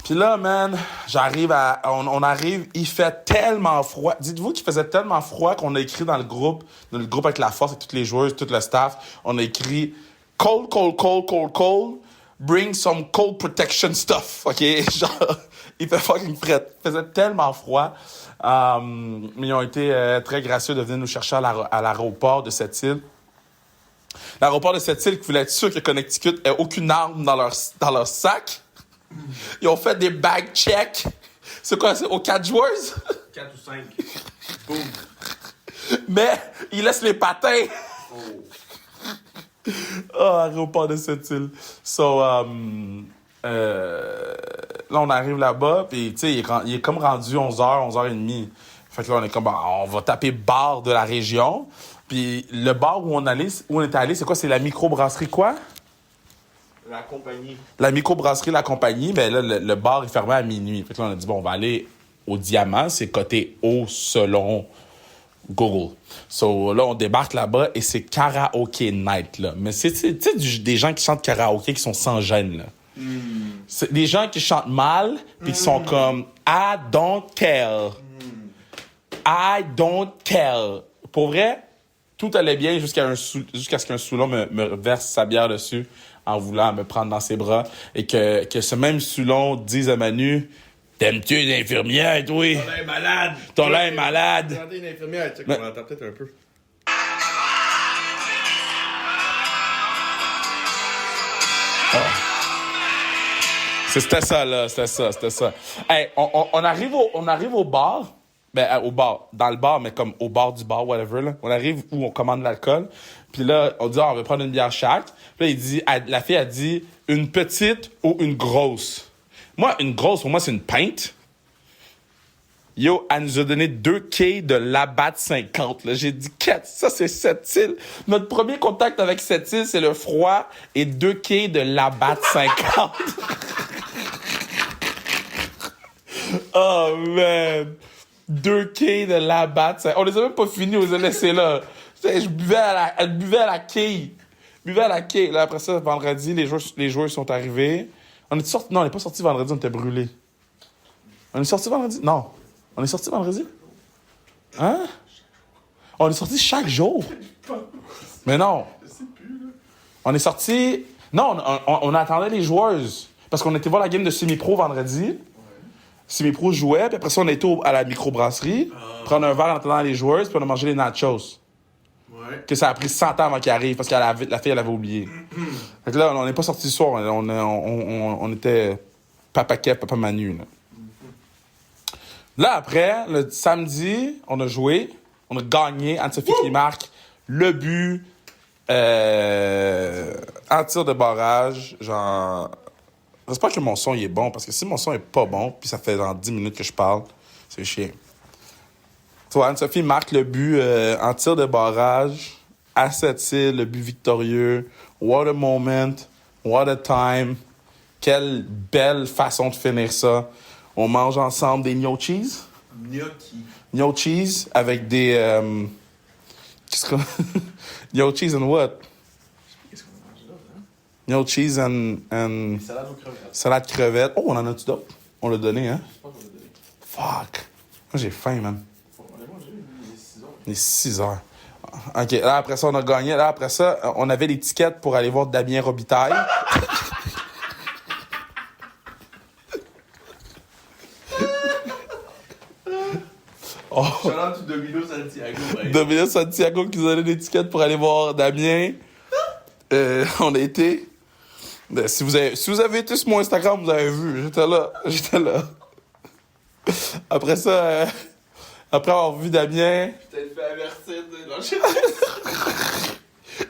Puis là, man, on arrive, il fait tellement froid. Dites-vous qu'il faisait tellement froid qu'on a écrit dans le groupe avec la force, avec toutes les joueuses, tout le staff, on a écrit « Cold, cold, cold, cold, cold. Bring some cold protection stuff. » OK? Genre, il fait fucking fret. Il faisait tellement froid. Mais ils ont été très gracieux de venir nous chercher à l'aéroport de Sept-Îles. L'aéroport de Sept-Îles qui voulait être sûr que Connecticut ait aucune arme dans leur sac. Ils ont fait des bag checks. C'est quoi, c'est aux 4 joueurs? 4 ou 5. Boum. Mais ils laissent les patins. Oh. Aéroport de Sept-Îles. So, là, on arrive là-bas, puis tu sais, il est comme rendu 11h, 11h30. Fait que là, on est comme, on va taper bar de la région. Puis le bar où on était allé, c'est quoi? C'est la microbrasserie quoi? La compagnie. La microbrasserie La Compagnie, ben là, le bar est fermé à minuit. Fait que là, on a dit, bon, on va aller au Diamant, c'est côté haut selon Google. So là, on débarque là-bas et c'est karaoké night, là. Mais c'est des gens qui chantent karaoké qui sont sans gêne, là. C'est des gens qui chantent mal puis qui sont comme I don't care. I don't care. Pour vrai, tout allait bien jusqu'à ce qu'un Soulon me verse sa bière dessus en voulant me prendre dans ses bras et que ce même Soulon dise à Manu « T'aimes-tu les infirmières, toi? » Ton lait est malade. Ton lait est malade. Regardez une infirmière, tu sais qu'on entend peut-être un peu. C'était ça, là. C'était ça. Hey, on arrive au bar. Ben, au bar. Dans le bar, mais comme au bar du bar, whatever, là. On arrive où on commande l'alcool. Puis là, on dit, on va prendre une bière chaque. Puis là, la fille a dit, une petite ou une grosse. Moi, une grosse, pour moi, c'est une pinte. Yo, elle nous a donné 2 quilles de Labatt 50. Là. J'ai dit, qu'est-ce ça, c'est Sept-Îles. Notre premier contact avec Sept-Îles, c'est le froid et 2 quilles de Labatt 50. Oh, man. 2 quilles de Labatt 50. On les a même pas finis, on les a laissés là. Elle buvait à la quille. Là, après ça, vendredi, les joueurs sont arrivés. On est sorti. Non, on n'est pas sorti vendredi, on était brûlés. On est sorti vendredi? Non. On est sorti vendredi? Hein? On est sorti chaque jour. Mais non. On est sorti... Non, on attendait les joueuses. Parce qu'on était voir la game de semi-pro vendredi. Semi-pro jouait, puis après ça, on était à la microbrasserie, prendre un verre en attendant les joueuses, puis on a mangé les nachos. Ouais. Que ça a pris 100 ans avant qu'ils arrivent, parce que la fille, elle avait oublié. Fait que là, on n'est pas sorti ce soir. On était Papa Kev, Papa Manu, là. Là, après, le samedi, on a joué. On a gagné. Anne-Sophie qui marque le but en tir de barrage. Genre, j'espère que mon son il est bon. Parce que si mon son est pas bon, puis ça fait genre 10 minutes que je parle, c'est chiant. Toi, Anne-Sophie marque le but en tir de barrage à Sept-Îles, le but victorieux. What a moment. What a time. Quelle belle façon de finir ça. On mange ensemble des gnocchis. Gnocchis avec des... Qu'est-ce qu'on... Gnocchis and what? Qu'est-ce qu'on a mangé là, hein? Gnocchis and... Salade aux crevettes. Salade crevette. Oh, on en a-tu d'autres? On l'a donné, hein? Je sais pas qu'on l'a donné. Fuck. Moi, j'ai faim, man. On l'a mangé, il est 6 heures. Il est 6 heures. OK, là, après ça, on a gagné. Là, après ça, on avait les tickets pour aller voir Damien Robitaille. Oh. Shout-out to Domino Santiago. Right? Domino Santiago qui nous a donné des tickets pour aller voir Damien. On a été. Si vous avez été sur mon Instagram, vous avez vu. J'étais là. Après ça, après avoir vu Damien. Peut-être fait avertir de lâcher.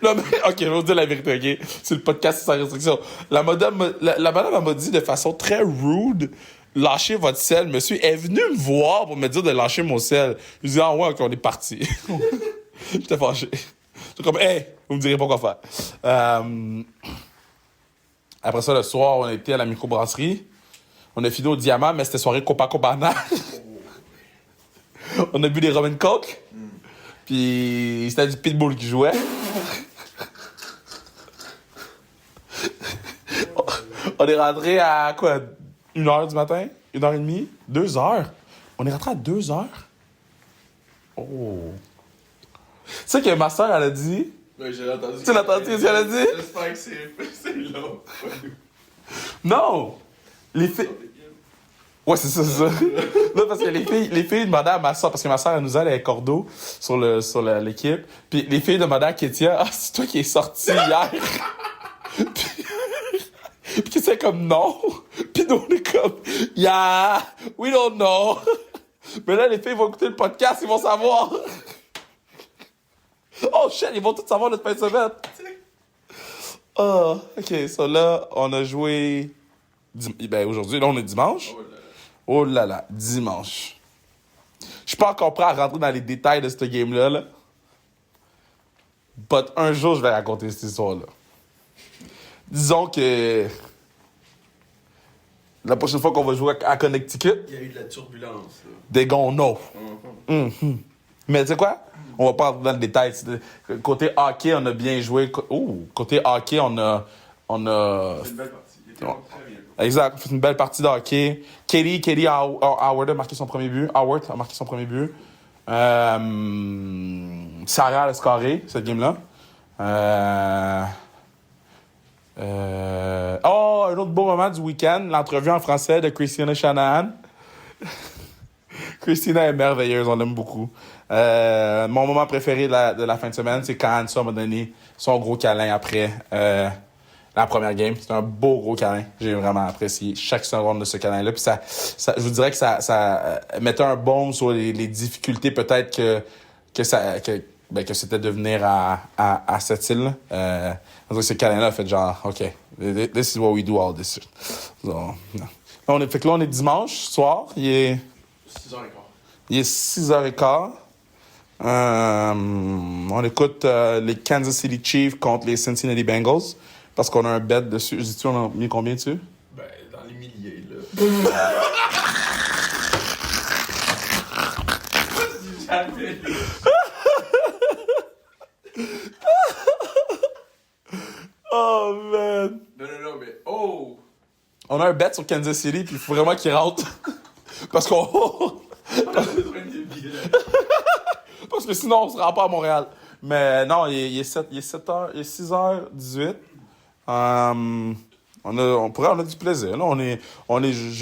Non, mais, OK, je vais vous dire la vérité, OK? C'est le podcast sans restriction. La madame, elle m'a dit de façon très rude, lâchez votre sel. Monsieur est venu me voir pour me dire de lâcher mon sel. Je lui ai dit, ah ouais, OK, on est parti. J'étais fâché. J'étais comme, hey, vous me direz pas quoi faire. Après ça, le soir, on était à la microbrasserie. On a fini au Diamant, mais c'était soirée Copacabana. On a bu des rum and coke. Puis c'était du pitbull qui jouait. On est rentré à quoi? 1h du matin? 1h30? 2h? On est rentré à 2h? Oh. Tu sais que ma soeur, elle a dit... Ouais, j'ai entendu. Tu l'as entendu ce qu'elle a dit? J'espère que c'est long. Non! Les filles... Ouais, c'est ça. Non, parce que les filles demandaient à ma soeur, parce que ma soeur, elle nous allait avec cordeau sur l'équipe. Puis les filles demandaient à Kétia, ah, c'est toi qui es sorti hier. Puis c'est comme non. Puis nous, on est comme, yeah, we don't know. Mais là, les filles vont écouter le podcast, ils vont savoir. Oh shit, ils vont tout savoir notre fin de semaine. Oh, ok, so là, on a joué. Ben aujourd'hui, là, on est dimanche. Oh là là, dimanche. Je suis pas encore prêt à rentrer dans les détails de cette game-là. Là. But un jour, je vais raconter cette histoire-là. Disons que la prochaine fois qu'on va jouer à Connecticut, Il y a eu de la turbulence. des gars, no. Mais tu sais quoi? On va pas rentrer dans le détail. Côté hockey, on a bien joué. Côté hockey, on a... C'est une belle partie. Il était très bien. Exact, on fait une belle partie de hockey. Katie Howard a marqué son premier but. Sarah a scoré, cette game-là. Un autre beau moment du week-end, l'entrevue en français de Christina Shanahan. Christina est merveilleuse, on l'aime beaucoup. Mon moment préféré de la fin de semaine, c'est quand Anne m'a donné son gros câlin après. la première game. C'était un beau gros câlin. J'ai vraiment apprécié chaque seconde de ce câlin-là. Puis ça, je vous dirais que ça mettait un baume sur les difficultés peut-être que c'était de venir à Sept-Îles. Ce câlin-là a fait genre, OK, this is what we do all this shit. So, fait que là, on est dimanche soir. Il est 6h15. Il est 6h15. On écoute les Kansas City Chiefs contre les Cincinnati Bengals parce qu'on a un bet dessus. Je dis-tu, on a mis combien dessus? Ben, dans les milliers, là. Oh, man! Non, mais oh! On a un bet sur Kansas City, puis il faut vraiment qu'il rentre. Parce qu'on... On a besoin de billets. Parce que sinon, on se rend pas à Montréal. Mais non, il est 6h18. On a du plaisir. Là, on est Tu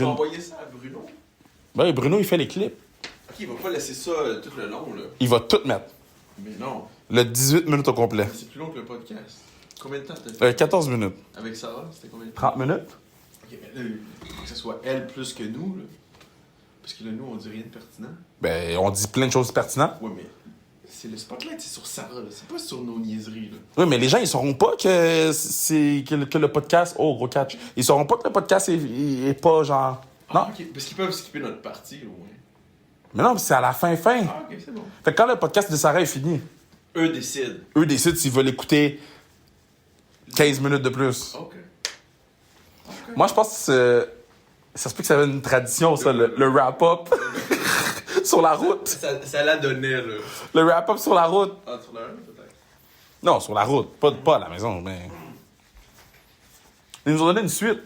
vas envoyer ça à Bruno? Ben, Bruno, il fait les clips. Ok, il va pas laisser ça tout le long, là. Il va tout mettre. Mais non. Le 18 minutes au complet. C'est plus long que le podcast. Combien de temps t'as fait? 14 minutes. Avec Sarah, c'était combien de temps? 30 minutes? Ok, mais là, il faut que ce soit elle plus que nous, là. Parce que là, nous, on dit rien de pertinent. Ben, on dit plein de choses pertinentes. Ouais, mais c'est le spotlight, c'est sur Sarah, là. C'est pas sur nos niaiseries, là. Oui, mais les gens, ils sauront pas que le podcast... Oh, gros catch. Ils sauront pas que le podcast est pas genre... Non? Ah, ok, parce qu'ils peuvent skipper notre partie, au moins. Mais non, c'est à la fin. Ah, ok, c'est bon. Fait que quand le podcast de Sarah est fini, Eux décident. eux décident s'ils veulent écouter 15 minutes de plus. Ok. Moi, je pense que ça se peut que ça avait une tradition, ça, le wrap-up sur la route. Ça la donnait, là. Le wrap-up sur la route. Ah, sur la peut-être. Non, sur la route. Pas à la maison, mais... Ils nous ont donné une suite.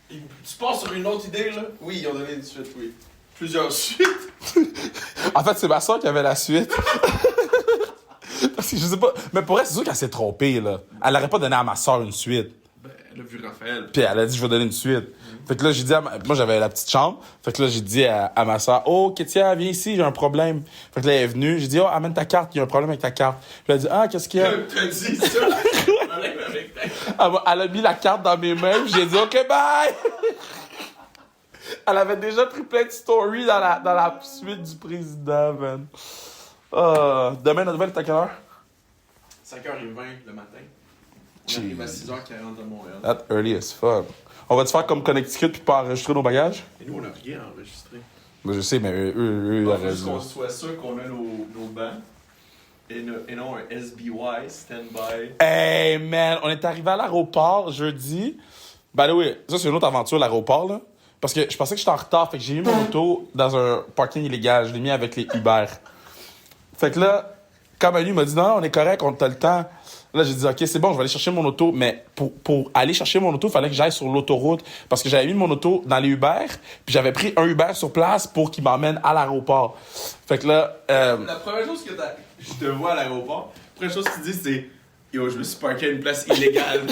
Tu pars sur une autre idée, là? Oui, ils ont donné une suite, oui. Plusieurs suites. En fait, c'est ma soeur qui avait la suite. Parce que je sais pas... Mais pour elle, c'est sûr qu'elle s'est trompée, là. Elle n'aurait pas donné à ma soeur une suite. Ben, elle a vu Raphaël. Puis elle a dit, je vais donner une suite. Fait que là, j'ai dit, moi, j'avais la petite chambre. Fait que là, j'ai dit à ma soeur, oh, Kétia, viens ici, j'ai un problème. Fait que là, elle est venue. J'ai dit, oh, amène ta carte, il y a un problème avec ta carte. Puis elle a dit, ah, qu'est-ce qu'il y a? T'as dit ça? Problème avec ta... Elle a mis la carte dans mes mains, puis j'ai dit, OK, bye! Elle avait déjà pris plein de stories dans la suite du président, man. Demain, la nouvelle est à quelle heure? 5h20 le matin. On arrive à 6h40 à Montréal. That's early as fuck. On va-tu faire comme Connecticut puis pas enregistrer nos bagages? Et nous, on n'a rien enregistré. Ben, je sais, mais eux, Il ils faut juste qu'on auraient soit sûr qu'on a nos bancs. Et non un SBY, stand-by. Hey, man, on est arrivé à l'aéroport jeudi. Ben oui, ça, c'est une autre aventure, l'aéroport, là. Parce que je pensais que j'étais en retard, fait que j'ai mis mon auto dans un parking illégal. Je l'ai mis avec les Uber. Fait que là, quand Manu m'a dit, non, on est correct, on a le temps. Là, j'ai dit, OK, c'est bon, je vais aller chercher mon auto. Mais pour aller chercher mon auto, il fallait que j'aille sur l'autoroute. Parce que j'avais mis mon auto dans les Uber, puis j'avais pris un Uber sur place pour qu'il m'emmène à l'aéroport. Fait que là... La première chose que je te vois à l'aéroport, la première chose que tu dis, c'est yo, je me suis parké à une place illégale.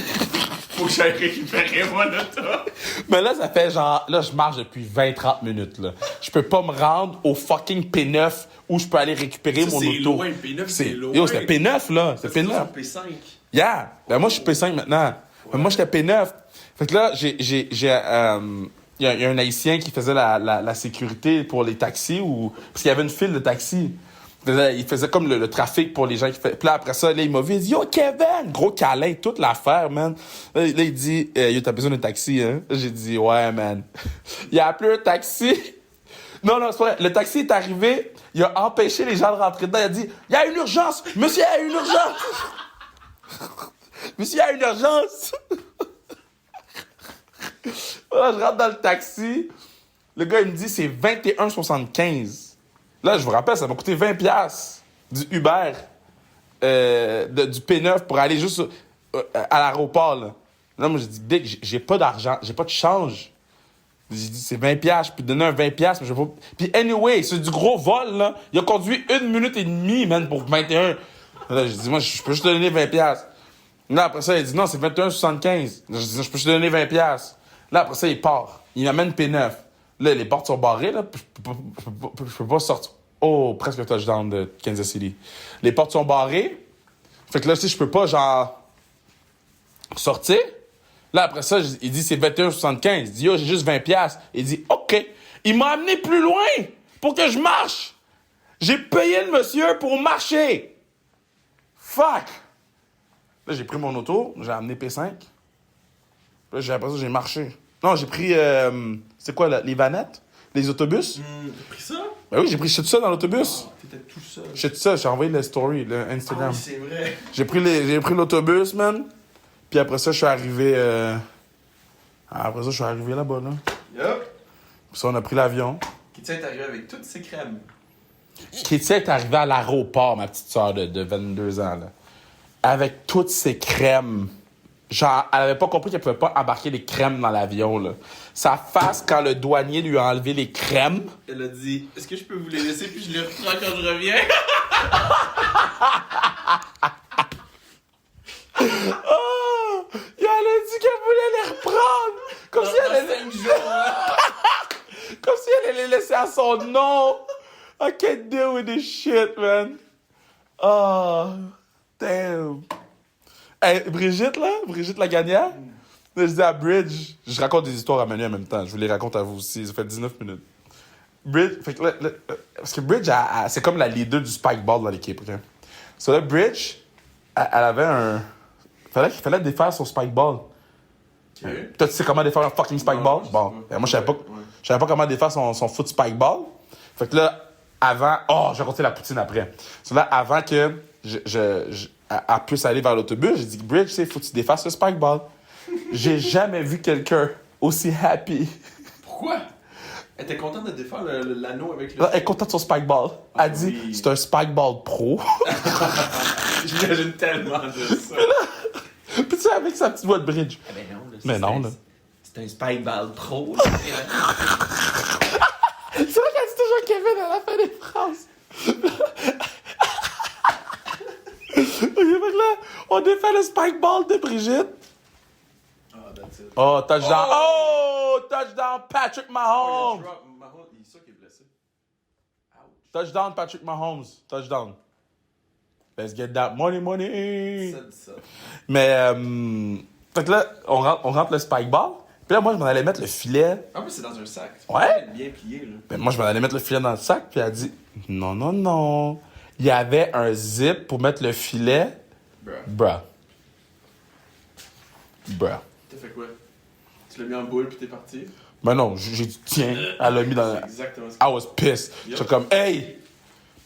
Faut que j'aille récupérer mon auto. Mais là, ça fait genre... Là, je marche depuis 20-30 minutes, là. Je peux pas me rendre au fucking P9 où je peux aller récupérer mon auto. C'est loin, P9, c'est loin. Yo, c'était P9, là. C'était P9. P5. Yeah! Ben moi, je suis P5 maintenant. Ouais. Mais moi, j'étais P9. Fait que là, il y a un Haïtien qui faisait la sécurité pour les taxis, parce qu'il y avait une file de taxis. Il faisait comme le trafic pour les gens qui fait. Puis là, après ça, là, il m'a vu, il dit, yo, Kevin! Gros câlin, toute l'affaire, man. Là, il dit, yo, t'as besoin d'un taxi, hein? J'ai dit, ouais, man. Il a appelé un taxi. Non, c'est pas vrai. Le taxi est arrivé, il a empêché les gens de rentrer dedans. Il a dit, il y a une urgence! Monsieur, il y a une urgence! Monsieur, il y a une urgence! Là, je rentre dans le taxi. Le gars, il me dit, c'est 21,75. Là, je vous rappelle, ça m'a coûté 20$ du Uber, du P9 pour aller juste à l'aéroport, là. Là, moi, j'ai dit, Big, j'ai pas d'argent, j'ai pas de change. J'ai dit, c'est 20$, je peux te donner un 20$, mais je vais pas... Puis anyway, c'est du gros vol, là. Il a conduit 1 minute et demie, man, pour 21. Là, j'ai dit, moi, je peux juste te donner 20$. Là, après ça, il dit, non, c'est 21,75. Là, j'ai dit, je peux juste te donner 20$. Là, après ça, il part. Il m'amène P9. Là, les portes sont barrées, là. Je peux pas sortir. Oh, presque le touchdown de Kansas City. Les portes sont barrées. Fait que là, si je peux pas, genre... Sorti. Là, après ça, il dit c'est 21,75. Il dit, yo, j'ai juste 20$. Il dit, OK. Il m'a amené plus loin pour que je marche. J'ai payé le monsieur pour marcher. Fuck. Là, j'ai pris mon auto, j'ai amené P5. Là, après ça, j'ai marché. Non, j'ai pris, c'est quoi, les vanettes? Les autobus? T'as pris ça? Ben oui, j'ai pris tout ça dans l'autobus. T'étais tout seul. J'ai tout ça, j'ai envoyé le story, le Instagram. Oui, c'est vrai. J'ai pris l'autobus, man. Puis après ça, je suis arrivé... Après ça, je suis arrivé là-bas, là. Yup. Puis ça, on a pris l'avion. Qui est arrivé avec toutes ses crèmes. Kétia est arrivée à l'aéroport, ma petite soeur de 22 ans, là. Avec toutes ses crèmes. Genre, elle avait pas compris qu'elle pouvait pas embarquer les crèmes dans l'avion, là. Sa face, quand le douanier lui a enlevé les crèmes... Elle a dit, est-ce que je peux vous les laisser puis je les reprends quand je reviens? Oh! Elle a dit qu'elle voulait les reprendre! Comme si elle allait... 5 jours, hein? Comme si elle allait les laisser à son nom! I can't deal with this shit, man! Oh, damn! Hey, Brigitte la gagnante, là, je dis à Bridge, je raconte des histoires à Manu en même temps, je vous les raconte à vous aussi, ça fait 19 minutes. Bridge, fait que là, parce que Bridge, c'est comme la leader du spike ball dans l'équipe, ok? So là, Bridge, elle avait un... Fallait défaire son spike ball. Okay. Toi, tu sais comment défaire un fucking spike ball? Bon, moi, je savais pas comment défaire son foot spike ball. Fait que là, avant... Oh, je vais raconter la poutine après. So là, avant que elle puisse aller vers l'autobus, j'ai dit, Bridge, tu sais, faut que tu défasses le spike ball. J'ai jamais vu quelqu'un aussi happy. Pourquoi? Elle était contente de défaire l'anneau avec le... Là, elle est contente de son spike ball. Elle dit, oui. c'est un spike ball pro. J'imagine tellement de ça. Puis tu sais, avec sa petite voix de Bridge. Ah ben non, là. Mais non, là. C'est un spike ball pro. C'est vrai qu'elle dit toujours Kevin à la fin des phrases. Ok, fait que là, on défait le spike ball de Brigitte. Ah, that's it. Oh, touchdown. Oh, touchdown Patrick Oh, Mahomes. Mahomes, il est ça qui est blessé. Ouch. Touchdown Patrick Mahomes. Touchdown. Let's get that money. Ça dit ça. Mais, fait que là, on rentre le spike ball. Puis là, moi, je m'en allais mettre le filet. En plus, c'est dans un sac. Ouais. Bien plié, là. Ben, moi, je m'en allais mettre le filet dans le sac. Puis elle a dit, non. Il y avait un zip pour mettre le filet. Bruh. T'as fait quoi? Tu l'as mis en boule puis t'es parti? Ben non, j'ai dit, tiens, elle l'a mis dans... C'est exactement ça. I was pissed. J'étais comme, hey,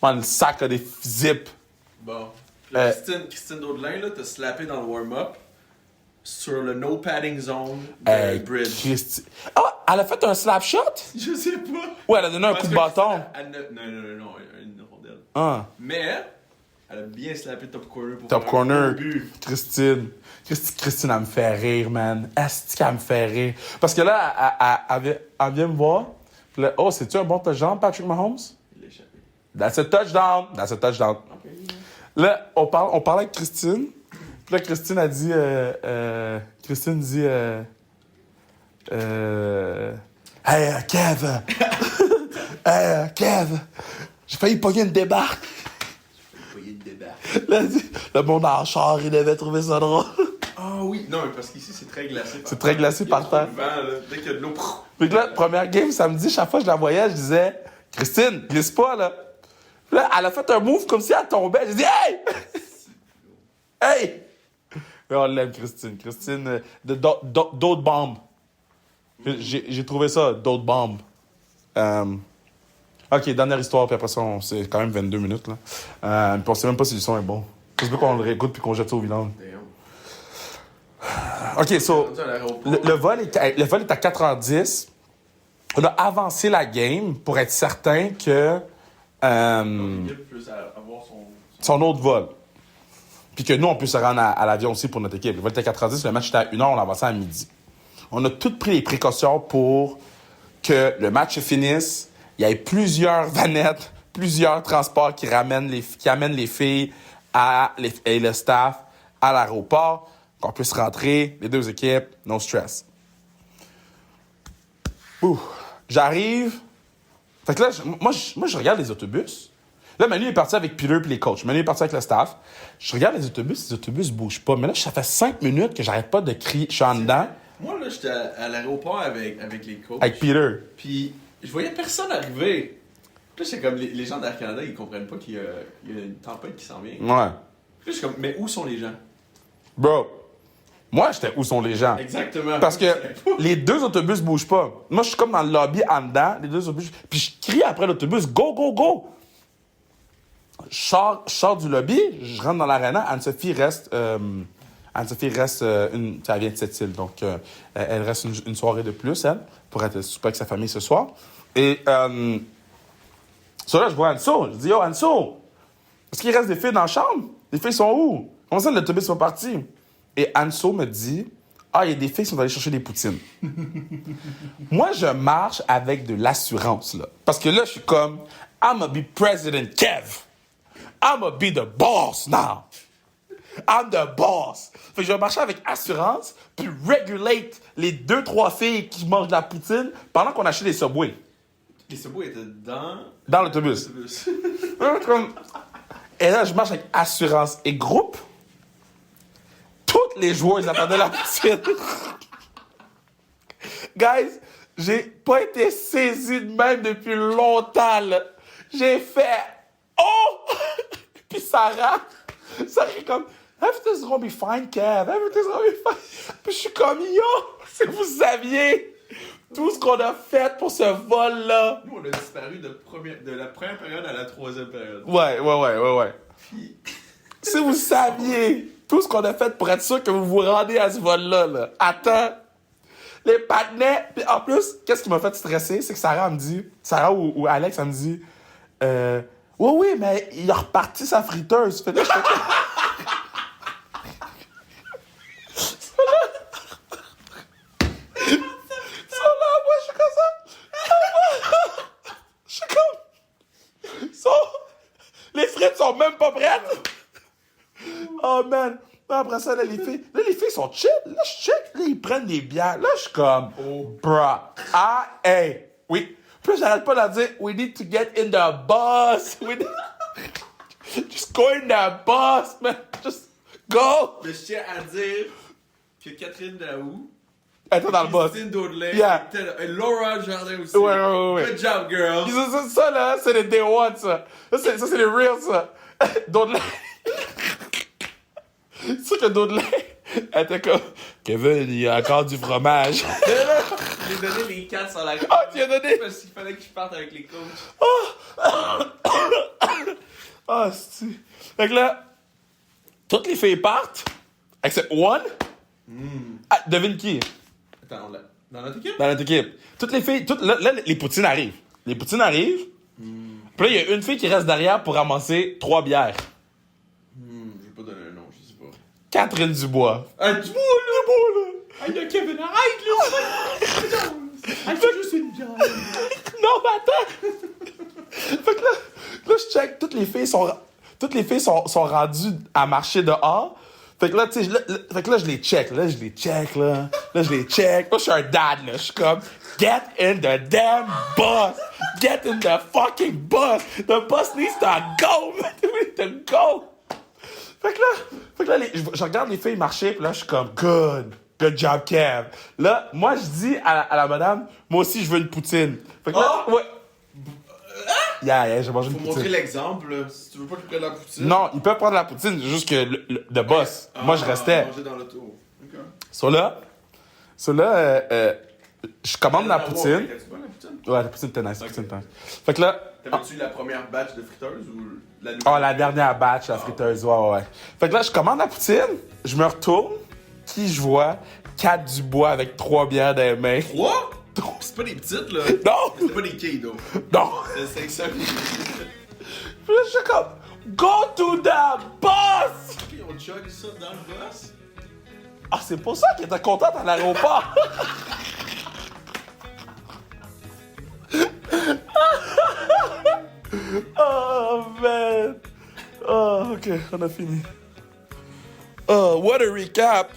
man, le sac a des zips. Bon. Puis là, Christine Daudelin, là, t'as slappé dans le warm-up sur le no padding zone de Bridge. Ah, elle a fait un slap shot? Je sais pas. Ouais, elle a donné un coup de bâton. Non, une rondelle. Ah. Mais, elle a bien slappé top corner pour Top faire corner. un but. Christine, elle me fait rire, man. Est-ce qu'elle me fait rire? Parce que là, elle vient me voir. Puis là, oh, c'est-tu un bon touchdown, Patrick Mahomes? Il l'a échappé. That's a touchdown. Ok. Là, on parlait avec Christine. Puis là, Christine a dit... Hey, Kev! Hey, Kev! J'ai failli pogner une débarque. Là, elle dit, le monde en char, il devait trouver ça drôle. Ah oui, non, mais parce qu'ici, c'est très glacé. C'est très glacé par terre. Il y a trop de vent, là. Dès qu'il y a de l'eau... Fait que là, première game, samedi, chaque fois que je la voyais, je disais, Christine, glisse pas, là. Puis là, elle a fait un move comme si elle tombait. J'ai dit, hey! Hey! Mais on l'aime, Christine. Christine, d'autres bombes. J'ai trouvé ça, d'autres bombes. OK, dernière histoire, puis après ça, c'est quand même 22 minutes, là. Puis on sait même pas si le son est bon. C'est bien qu'on le réécoute puis qu'on jette ça au vidange. OK, so, le vol est à 4h10. On a avancé la game pour être certain que... son autre vol. Puis que nous, on puisse se rendre à l'avion aussi pour notre équipe. Le vol était à 4h10, le match était à 1h, on l'a avancé à midi. On a toutes pris les précautions pour que le match finisse. Il y ait plusieurs vanettes, plusieurs transports qui amènent les filles et le staff à l'aéroport, qu'on puisse rentrer, les deux équipes, no stress. Ouh. J'arrive. Fait que là, moi, je regarde les autobus. Là, Manu est parti avec Peter et les coachs. Manu est parti avec le staff. Je regarde les autobus bougent pas. Mais là, ça fait 5 minutes que j'arrête pas de crier. Je suis en dedans. Moi, là, j'étais à l'aéroport avec les coachs. Avec Peter. Puis, je voyais personne arriver. Puis là, j'étais comme, les gens d'Air Canada, ils comprennent pas qu'il y a une tempête qui s'en vient. Puis Ouais. là, je suis comme, mais où sont les gens? Bro, moi, j'étais où sont les gens? Exactement. Parce que les 2 autobus bougent pas. Moi, je suis comme dans le lobby en dedans, les 2 autobus. Puis je crie après l'autobus, go, go, go! Je sors du lobby, je rentre dans l'aréna. Anne-Sophie reste. Elle vient de Sept-Îles, donc elle reste une soirée de plus, elle, pour être super avec sa famille ce soir. Et sur là, je vois Anso. Je dis, yo, Anso, est-ce qu'il reste des filles dans la chambre? Les filles sont où? Comment ça, l'autobus sont partis? Et Anso me dit, il y a des filles qui sont allées chercher des poutines. Moi, je marche avec de l'assurance, là. Parce que là, je suis comme, I'ma be President Kev. I'ma be the boss now. I'm the boss. Fait que je vais marcher avec assurance, puis regulate les 2-3 filles qui mangent de la poutine pendant qu'on achète des Subway. Les Subway étaient dans l'autobus. Et là, je marche avec assurance et groupe. Toutes les joueuses attendaient la poutine. Guys, j'ai pas été saisi de même depuis longtemps, là. J'ai fait « Oh! » Puis Sarah est comme « Everything's gonna be fine, Kev. Everything's gonna be fine. » Puis je suis comme « Yo! Si vous saviez tout ce qu'on a fait pour ce vol-là. » Nous, on a disparu de la première période à la 3e période. Ouais. Puis... Si vous saviez tout ce qu'on a fait pour être sûr que vous vous rendez à ce vol-là, là. Attends. Les patinets. Puis en plus, qu'est-ce qui m'a fait stresser? C'est que Sarah me dit... Sarah ou Alex, elle me dit... Oui, mais il a reparti sa friteuse. Fait que là, ça, moi, je suis comme ça. Je suis comme... Les frites sont même pas prêtes. Oh, man. Après ça, là, les filles sont chill. Là, je check. Là, ils prennent des bières. Là, je suis comme... Bruh. Hey. Oui. Puis j'arrête pas de leur dire, we need to get in the bus. Just go in the bus, man. Just go. Mais je tiens à dire que Catherine Daou, Elle était dans le bus. Christine Daudelet, Yeah. et Laura Jardin aussi. Ouais. Good job, girl. Puis ça, là, c'est les day one, ça. Ça, c'est les real, ça. Daudelet. C'est sûr que Daudelet, elle était comme, Kevin, il y a encore du fromage. J'ai donné les 4 sur la coach. Ah, tu as donné? Parce qu'il fallait que je parte avec les coachs. C'est... Fait que là, toutes les filles partent, except one. Devine qui? Attends, dans notre équipe? Dans notre équipe. Toutes les filles, là, les poutines arrivent. Puis là, il y a une fille qui reste derrière pour ramasser 3 bières. Je vais pas donner un nom, je sais pas. Catherine Dubois. Dubois, là! Ah, là, Kevin, arrête, là! Elle fait juste une bière. Non, mais attends! Fait que là, je check, toutes les filles sont rendues à marcher dehors. Fait que là, tu sais, je les check. Là, je les check. Moi, je suis un dad, là. Je suis comme, get in the damn bus! Get in the fucking bus! The bus needs to go! We need to go! Fait que là, je regarde les filles marcher, puis là, je suis comme, good job, Kev. Là, moi, je dis à la madame, moi aussi, je veux une poutine. Fait que là, ouais. Yeah, j'ai mangé une Faut poutine. montrer l'exemple, là. Si tu veux pas qu'ils prennent la poutine. Non, ils peuvent prendre la poutine, juste que le boss. Moi, je restais. Manger dans l'auto. OK. Sur là, je commande la poutine. T'as-tu pas la poutine? Ouais, la poutine était nice. Fait que là, T'avais-tu la première batch de friteuses ou la nouvelle? la dernière batch, la friteuse, ouais. Fait que là, je commande la poutine, je me retourne, qui je vois? 4 Dubois avec 3 bières dans les mains. 3? C'est pas des petites, là. Non! C'est pas des quilles, donc. Non! C'est 500. Puis là, je suis comme, go to the bus! Ils ont chug ça dans le bus? Ah, c'est pour ça qu'il était content à l'aéroport! Oh, man! Oh, OK, on a fini. Oh, what a recap!